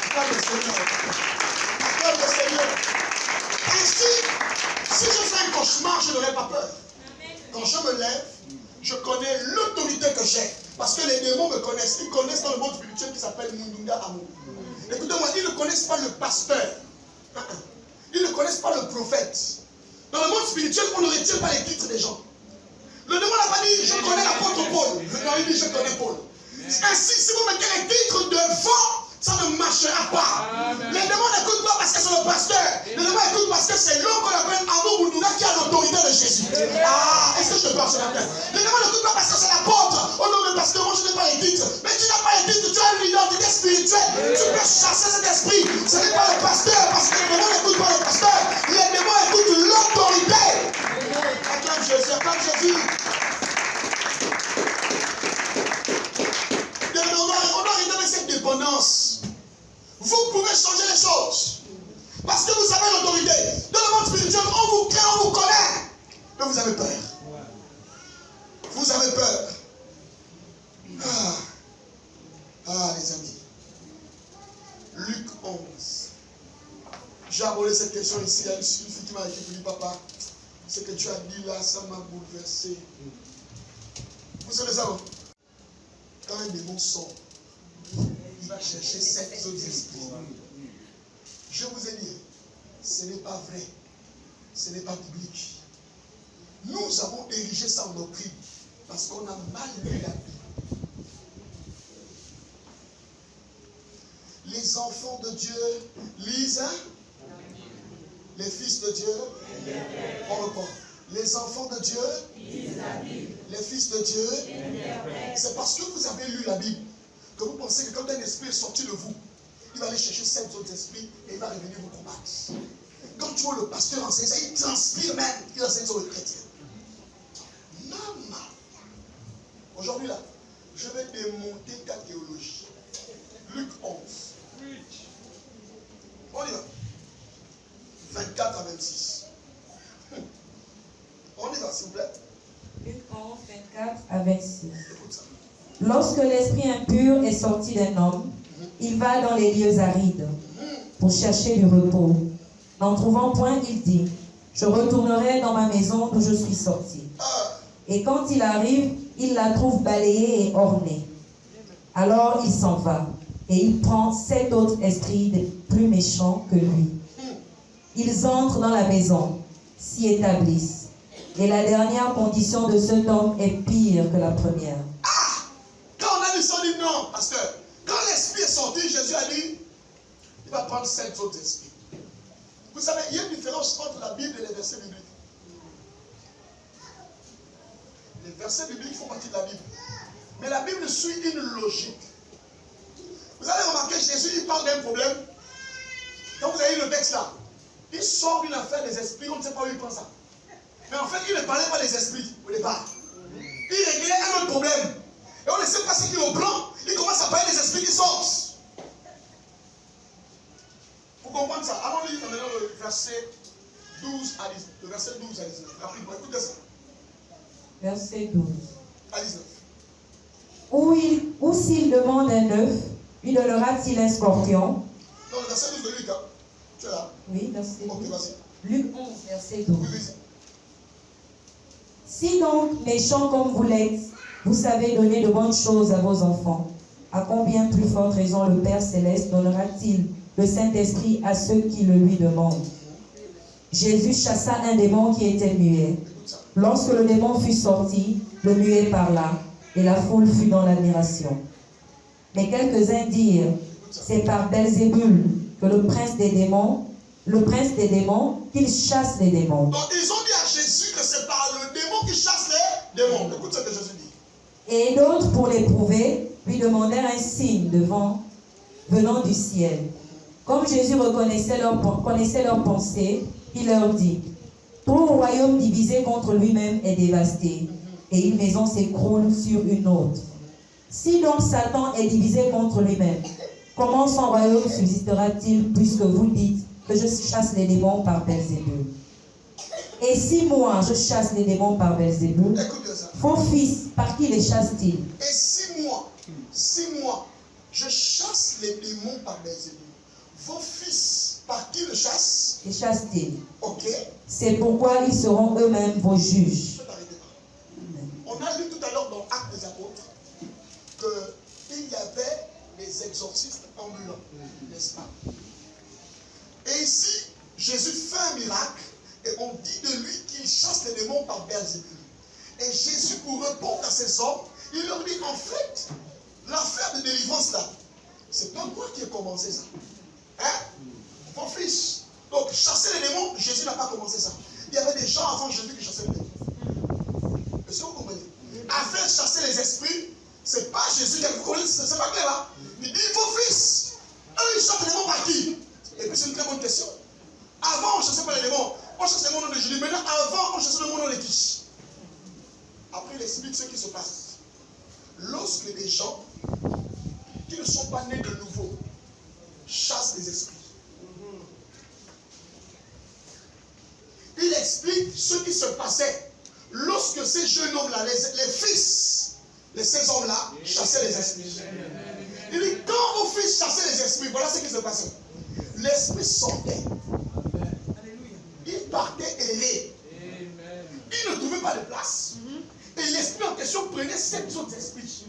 Acclame le Seigneur. Acclame le Seigneur. Ainsi, si je fais un cauchemar, je n'aurai pas peur. Quand je me lève, je connais l'autorité que j'ai. Parce que les démons me connaissent. Ils connaissent dans le monde spirituel qui s'appelle Mundunga Amour. Écoutez-moi, ils ne connaissent pas le pasteur. Ils ne connaissent pas le prophète. Dans le monde spirituel, on ne retire pas les titres des gens. Le démon n'a pas dit, je connais l'apôtre Paul. Non, il dit, je connais Paul. Ainsi, si vous mettez les titres devant, ça ne marchera pas. Les démons n'écoutent pas parce que c'est le pasteur. Les démons écoutent parce que c'est l'homme qu'on appelle Amour Mundunga qui a l'autorité de Jésus. Ah, est-ce que je te parle ce matin? Les démons n'écoutent pas parce que c'est l'apôtre. Oh non, mais parce que moi je n'ai pas les titres. Mais tu n'as pas les titres, tu as une identité spirituelle. Tu peux chasser cet esprit. Ce n'est pas le pasteur, parce que les démons n'écoutent pas le pasteur. Les démons écoutent l'autorité. Acclame Jésus, acclame Jésus. On doit arrêter avec cette dépendance. Vous pouvez changer les choses. Parce que vous avez l'autorité. Dans le monde spirituel, on vous craint, on vous connaît. Mais vous avez peur. Vous avez peur. Ah, les amis. Luc 11. J'ai abordé cette question ici. Il y a une fille qui m'a écrit, dit, papa, ce que tu as dit là, ça m'a bouleversé. Vous savez ça, non? Quand un démon sort, il va chercher 7 autres esprits. Je vous ai dit, ce n'est pas vrai. Ce n'est pas biblique. Nous avons érigé ça en doctrine parce qu'on a mal lu la Bible. Les enfants de Dieu lisent. Les fils de Dieu. On reprend. Les enfants de Dieu lisent la Bible. Les fils de Dieu. C'est parce que vous avez lu la Bible que vous pensez que quand un esprit est sorti de vous, il va aller chercher 7 autres esprits et il va revenir vous combattre. Quand tu vois le pasteur enseigner ça, il transpire même. Il enseigne sur le chrétien. Non. Aujourd'hui là, je vais démonter ta théologie. Luc 11. On y va. 24 à 26. On y va, s'il vous plaît. Luc 11, 24 à 26. Lorsque l'esprit impur est sorti d'un homme, il va dans les lieux arides pour chercher du repos. N'en trouvant point, il dit, je retournerai dans ma maison d'où je suis sorti. Et quand il arrive, il la trouve balayée et ornée. Alors il s'en va et il prend 7 autres esprits plus méchants que lui. Ils entrent dans la maison, s'y établissent. Et la dernière condition de cet homme est pire que la première. Quand on a lu ça, on dit non, parce que quand l'esprit est sorti, Jésus a dit, il va prendre 7 autres esprits. Vous savez, il y a une différence entre la Bible et les versets bibliques. Les versets bibliques font partie de la Bible. Mais la Bible suit une logique. Vous allez remarquer, Jésus, il parle d'un problème. Quand vous avez le texte là, il sort d'une affaire des esprits, on ne sait pas où il prend ça. Mais en fait, il ne parlait pas des esprits au départ. Il réglait un autre problème. Et on ne sait pas ce qu'il est au plan. Il commence à parler des esprits qui sortent. Pour comprendre ça, allons lire maintenant le verset 12 à 19. Le verset 12 à 19. Rapidement, écoutez ça. Verset 12. À 19. Ou s'il demande un œuf, lui donnera-t-il un scorpion? Non, le verset 12 de Luc, hein. Tu es là? Oui, verset 12. Ok, vas-y. Luc 11, verset 12. Oui, vas-y. Si donc, méchants comme vous l'êtes, vous savez donner de bonnes choses à vos enfants, à combien plus forte raison le Père Céleste donnera-t-il le Saint-Esprit à ceux qui le lui demandent? Jésus chassa un démon qui était muet. Lorsque le démon fut sorti, le muet parla, et la foule fut dans l'admiration. Mais quelques-uns dirent, c'est par Belzébul que le prince des démons, qu'il chasse les démons. Donc ils ont dit à Jésus que c'est par le démon qui chasse les démons. Écoute ce que Jésus dit. Et d'autres, pour l'éprouver, lui demandèrent un signe venant du ciel. Comme Jésus connaissait leurs pensées, il leur dit, tout royaume divisé contre lui-même est dévasté, et une maison s'écroule sur une autre. Si donc Satan est divisé contre lui-même, comment son royaume subsistera-t-il, puisque vous dites que je chasse les démons par Belzébul? Et si moi je chasse les démons par Belzébul, vos fils, par qui les chassent-ils? Et si moi, je chasse les démons par Belzébul, vos fils, par qui le chassent? Les chassent-ils? Ok. C'est pourquoi ils seront eux-mêmes vos juges. On a lu tout à l'heure dans Actes des Apôtres qu'il y avait des exorcistes ambulants, n'est-ce pas? Et ici, Jésus fait un miracle et on dit de lui qu'il chasse les démons par Belzébul. Et Jésus, pour répondre à ces hommes, il leur dit en fait, l'affaire de délivrance là, c'est pas moi qui ai commencé ça. Hein? Mon fils. Donc, chasser les démons, Jésus n'a pas commencé ça. Il y avait des gens avant Jésus qui chassaient les démons. Est-ce que vous comprenez? Afin de chasser les esprits, c'est pas Jésus qui a commencé, c'est pas clair là. Il dit, vos fils, eux ils chassent les démons par qui? Et puis c'est une très bonne question. Avant on ne chassait pas les démons, on chassait le nom de Jésus. Maintenant, avant on chassait le nom de qui? Après il explique ce qui se passe. Lorsque des gens qui ne sont pas nés de nouveau chassent les esprits, il explique ce qui se passait lorsque ces jeunes hommes-là, les fils de ces hommes-là, chassaient les esprits. Il dit, quand vos fils chassaient les esprits, voilà ce qui se passait. L'esprit sortait. Il partait errer. Il ne trouvait pas de place. Et l'esprit en question prenait 7 autres esprits.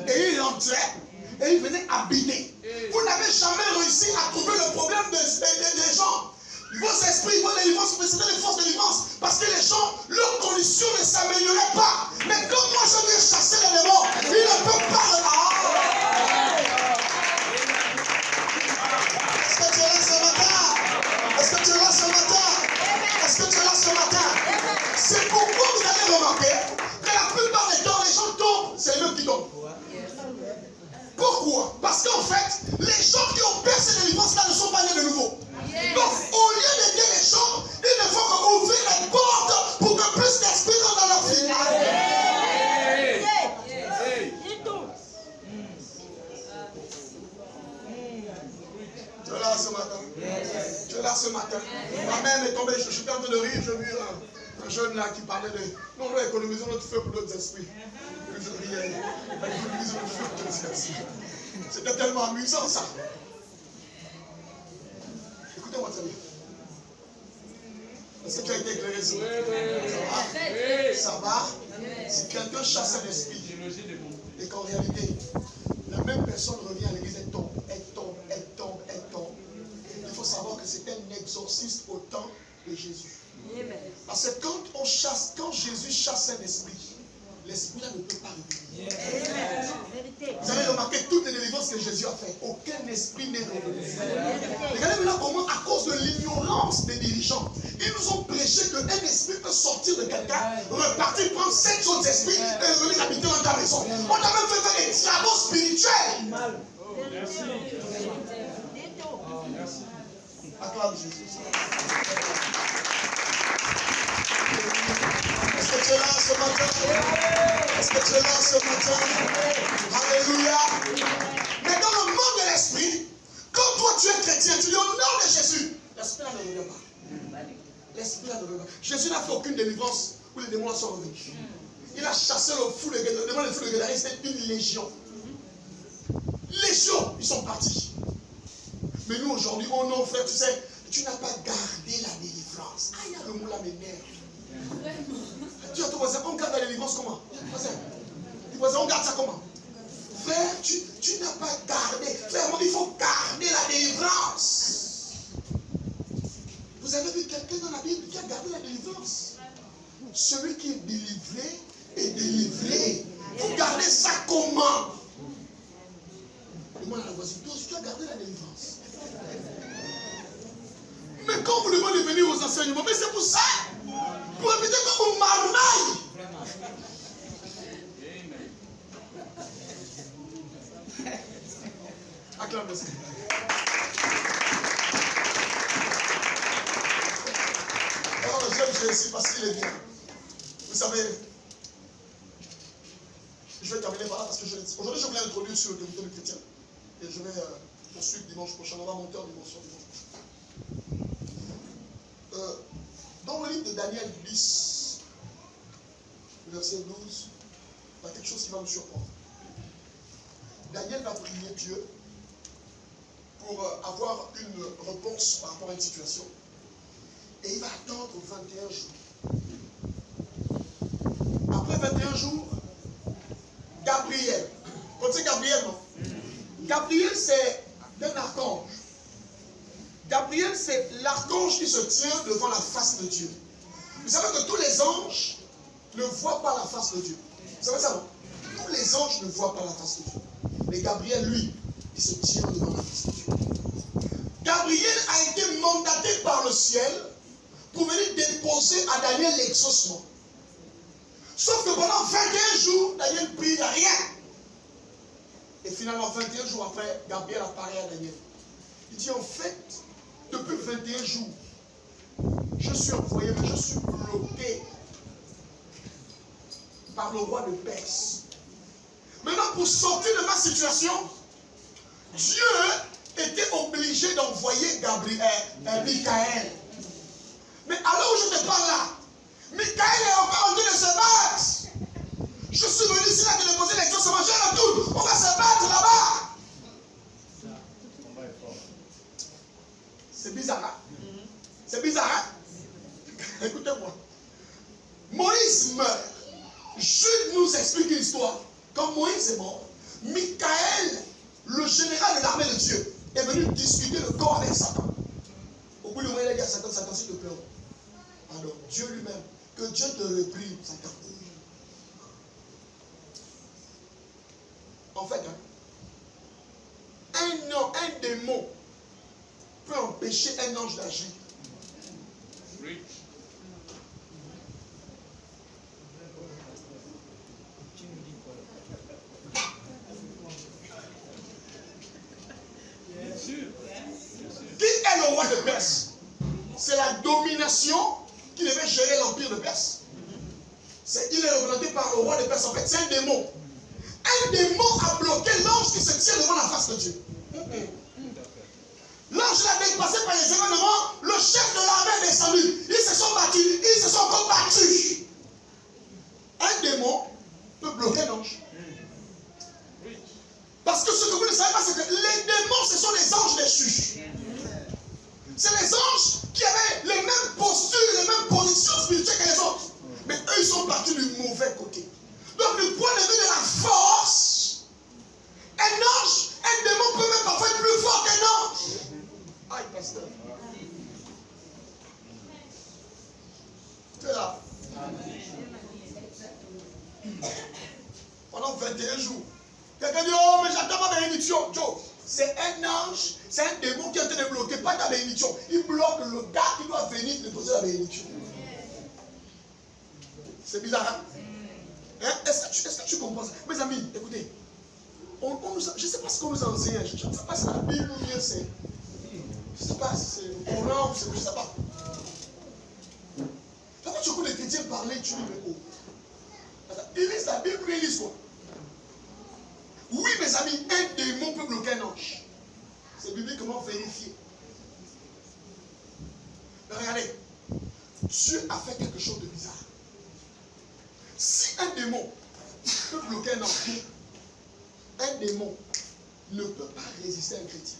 Et il rentrait et il venait habiter. Vous n'avez jamais réussi à trouver le problème des gens. Vos esprits, vos délivrances, c'était les forces de délivrance. Parce que les gens, leurs conditions ne s'amélioraient pas. Mais comme moi je viens chasser les démons, ils ne peuvent pas. Est-ce que tu es là ce matin? Est-ce que tu es là ce matin? Est-ce que tu es là ce matin? C'est pourquoi vous allez remarquer que la plupart des temps, les gens tombent, c'est eux qui tombent. Pourquoi? Parce qu'en fait, les gens qui opèrent ces délivrances-là ne sont pas nés de nouveau. Donc, au lieu d'aider les gens, il ne faut qu'ouvrir les portes pour que plus d'esprits rentrent dans leur vie. Tu es là ce matin? Tu es là ce matin? Ma mère est tombée, je suis en train de rire, je vis un jeune là qui parlait de... Non, nous économisons notre feu pour d'autres esprits. Je riais. Économisons notre feu pour d'autres esprits. C'était tellement amusant ça. Écoutez-moi très bien. Est-ce que tu as été éclairé sur ça va? Si quelqu'un chasse un esprit et qu'en réalité, la même personne revient à l'église, elle tombe. Il faut savoir que c'est un exorciste au temps de Jésus. Parce que quand Jésus chasse un esprit, l'esprit là ne peut pas revenir. Vous avez remarqué toutes les délivrances que Jésus a fait. Aucun esprit n'est revenu. Regardez maintenant comment, à cause de l'ignorance des dirigeants, ils nous ont prêché qu'un esprit peut sortir de quelqu'un, repartir, prendre 7 autres esprits et revenir habiter dans ta maison. On a même fait faire des travaux spirituels. acclame Jésus. Est-ce que tu es là ce matin? Est-ce que tu es là ce matin? Alléluia. Mais dans le monde de l'esprit, quand toi tu es chrétien, tu dis au nom de Jésus, l'esprit là ne revient pas. L'esprit là ne revient pas. Jésus n'a fait aucune délivrance où les démons sont revenus. Il a chassé le fou de Gadara. Devant le fou de Gadara, c'était une légion. Légion, ils sont partis. Mais nous aujourd'hui, oh non frère, tu sais, tu n'as pas gardé la délivrance. Ah, il y a le mot là m'énerve. Tu as ton voisin, on garde la délivrance comment? On garde ça comment? Frère, tu n'as pas gardé. Frère, il faut garder la délivrance. Vous avez vu quelqu'un dans la Bible qui a gardé la délivrance? Celui qui est délivré est délivré. Il faut garder ça comment? Demande à la voisine, toi aussi tu as gardé la délivrance. Mais quand vous demandez de venir aux enseignements, mais c'est pour ça. Pour éviter que vous marmaille. Acclame le Seigneur. Alors j'aime Jésus parce qu'il est bien. Vous savez, je vais terminer par là parce que aujourd'hui je voulais introduire sur le développement du chrétien. Et je vais poursuivre dimanche prochain. On va monter en dimension dimanche prochain. Dans le livre de Daniel 10, verset 12, il y a quelque chose qui va me surprendre. Daniel va prier Dieu pour avoir une réponse par rapport à une situation. Et il va attendre 21 jours. Après 21 jours, Gabriel. Vous connaissez Gabriel, non? Gabriel, c'est un archange. Gabriel, c'est l'archange qui se tient devant la face de Dieu. Vous savez que tous les anges ne voient pas la face de Dieu. Vous savez ça, non? Tous les anges ne voient pas la face de Dieu. Mais Gabriel, lui, il se tient devant la face de Dieu. Gabriel a été mandaté par le ciel pour venir déposer à Daniel l'exaucement. Sauf que pendant 21 jours, Daniel prie, il n'y a rien. Et finalement, 21 jours après, Gabriel apparaît à Daniel. Il dit en fait, depuis 21 jours, je suis envoyé, mais je suis bloqué par le roi de Perse. Maintenant, pour sortir de ma situation, Dieu était obligé d'envoyer Michael. Mais alors où je te parle là, Michael est encore en train de se battre. Je suis venu ici là te déposer l'exaucement. J'ai un retour. On va se battre là-bas. C'est bizarre, hein? C'est bizarre, hein? Écoutez-moi. Moïse meurt. Jude nous explique une histoire. Quand Moïse est mort, Michael, le général de l'armée de Dieu, est venu discuter le corps avec Satan. Au bout du moment, il a dit à Satan, Satan, s'il te plaît. Alors, Dieu lui-même, que Dieu te reprime, Satan. En fait, un démon peut empêcher un ange d'agir. Qui est le roi de Perse? C'est la domination qui devait gérer l'empire de Perse. Il est représenté par le roi de Perse. En fait, c'est un démon. Un démon a bloqué l'ange qui se tient devant la face de Dieu. L'ange l'a dépassé par les événements. Le chef de l'armée est descendu. Ils se sont battus. Ils se sont combattus. Un démon peut bloquer l'ange. Parce que ce que vous ne savez pas, c'est que les démons, ce sont les anges déchus. C'est les anges qui avaient les mêmes postures, les mêmes positions spirituelles que les autres. Mais eux, ils sont partis du mauvais côté. Donc, du point de vue de la force, un ange, un démon peut même parfois être plus fort qu'un ange. Aïe, pasteur. Tu es là. Pendant 21 jours. Quelqu'un dit, oh, mais j'attends ma bénédiction. Joe, c'est un ange, c'est un démon qui est en train de bloquer, pas ta bénédiction. Il bloque le gars qui doit venir déposer la bénédiction. C'est bizarre, hein? Est-ce que tu comprends ça? Mes amis, écoutez, je ne sais pas ce qu'on nous enseigne. Je ne sais pas si la Bible ou bien c'est. Je ne sais pas si c'est au Coran ou c'est, je ne sais pas. Quand tu écoutes les chrétiens parler, tu dis, mais oh. Ils lisent la Bible, ils lisent quoi? Oui, mes amis, un démon peut bloquer un ange. C'est bibliquement vérifié. Mais regardez, Dieu a fait quelque chose de bizarre. Si un démon peut bloquer un ange, un démon ne peut pas résister à un chrétien.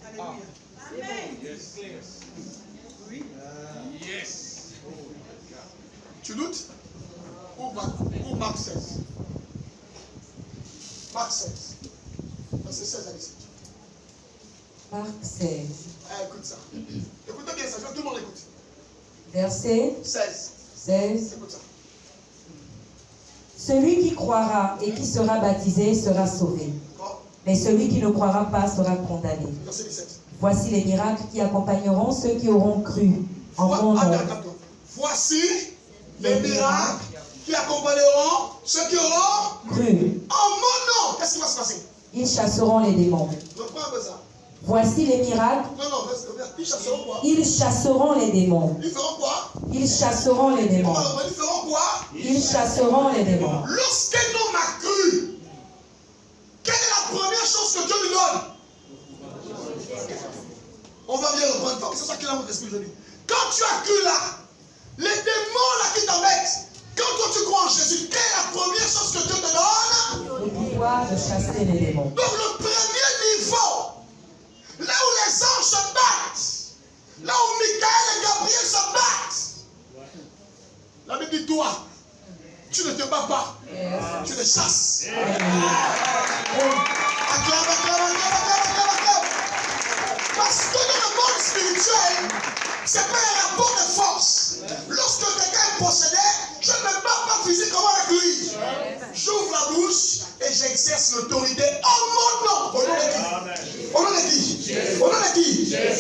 Alléluia. Amen. Oui. Yes. Tu doutes? Ou Marc 16. Marc 16. Verset 16 à 17. Marc 16, Ah, écoute ça. Écoutez bien ça, tout le monde écoute. verset 16. 16. Écoute ça. Celui qui croira et qui sera baptisé sera sauvé, D'accord? mais celui qui ne croira pas sera condamné. Verset 17. Voici les miracles qui accompagneront ceux qui auront cru en mon nom. Voici les miracles qui accompagneront ceux qui auront Cru. en mon nom. Qu'est-ce qui va se passer? Ils chasseront les démons. Reprends un peu ça. Voici les miracles. Non, ils chasseront quoi? Ils chasseront les démons. Ils feront quoi? Ils chasseront les démons. Ils feront quoi? Ils chasseront les démons. Lorsqu'un homme a cru, quelle est la première chose que Dieu lui donne? On va bien reprendre fort, c'est ça qui est là mon esprit aujourd'hui. Quand tu as cru là, les démons là qui t'embêtent, quand toi tu crois en Jésus, quelle est la première chose que Dieu te donne? Le pouvoir de chasser les démons. Donc le premier niveau, là où les anges se battent, là où Michael et Gabriel se battent, la Bible dit toi, tu ne te bats pas, tu les chasses. Acclame, acclame, acclame, acclame, acclame. Parce que dans le monde spirituel, ce n'est pas un rapport de force. Lorsque quelqu'un est possédé, je ne me bats pas physiquement avec lui. J'ouvre la bouche et j'exerce l'autorité en mon nom. Au nom de qui? Au nom de qui? Au nom de qui?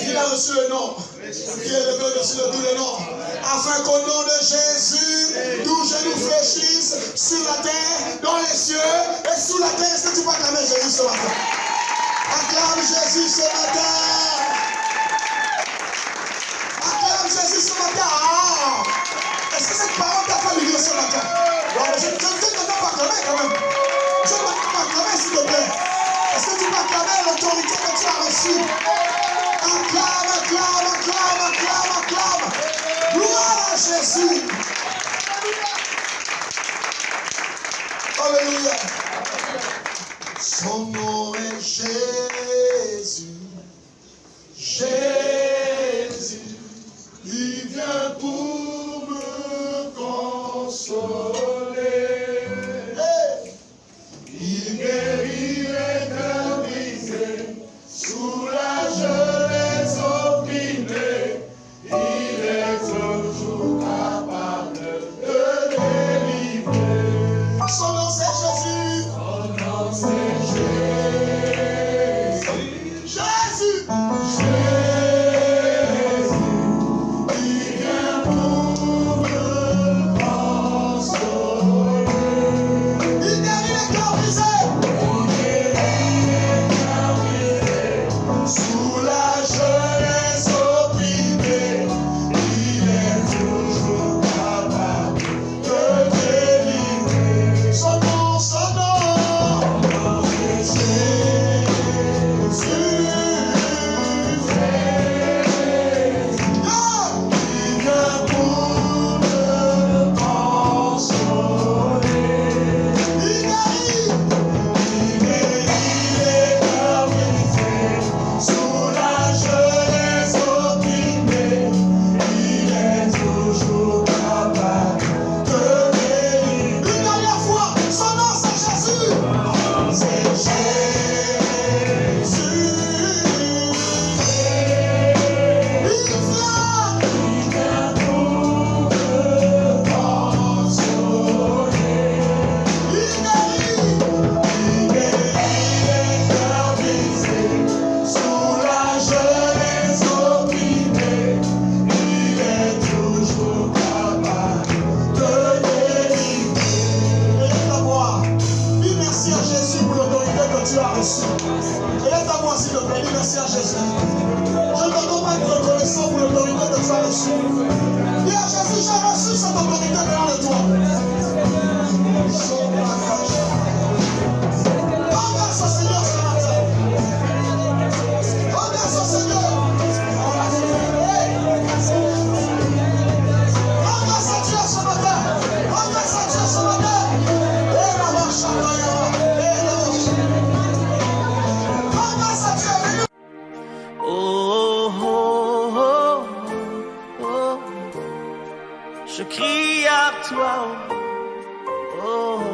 Il a reçu le nom. Qui est levé au-dessus de tous les noms. Afin qu'au nom de Jésus, tout genou fléchisse sur la terre, dans les cieux et sous la terre. Est-ce que tu peux acclamer Jésus ce matin? Acclame Jésus ce matin. Acclame Jésus ce matin. Ah. Est-ce que cette parole t'a fait vivre ce matin? Je ne t'entends pas acclamer quand même. Je ne t'entends pas acclamer s'il te plaît. Est-ce que tu peux acclamer l'autorité que tu as reçue? Acclame, acclame, acclame, acclame, acclame. Gloire à Jésus. Alléluia. Son nom est Jésus. Jésus. Il vient pour me consoler. Hey. Il guérit les cœurs brisés, soulage les opprimés. Il est toujours capable de délivrer. Son nom c'est Jésus. Son nom c'est Jésus. Jésus. Je ne t'accompagne reconnaissant pour l'autorité que tu as reçue. Dis à Jésus, j'ai reçu cette autorité venant de toi. Remercie au Seigneur ce matin. Remercie au Seigneur. Remercie à Dieu ce matin. Remercie à Dieu ce matin. Et la marche à remercie à Dieu. Oh, oh, oh, oh, je crie à toi, oh, oh.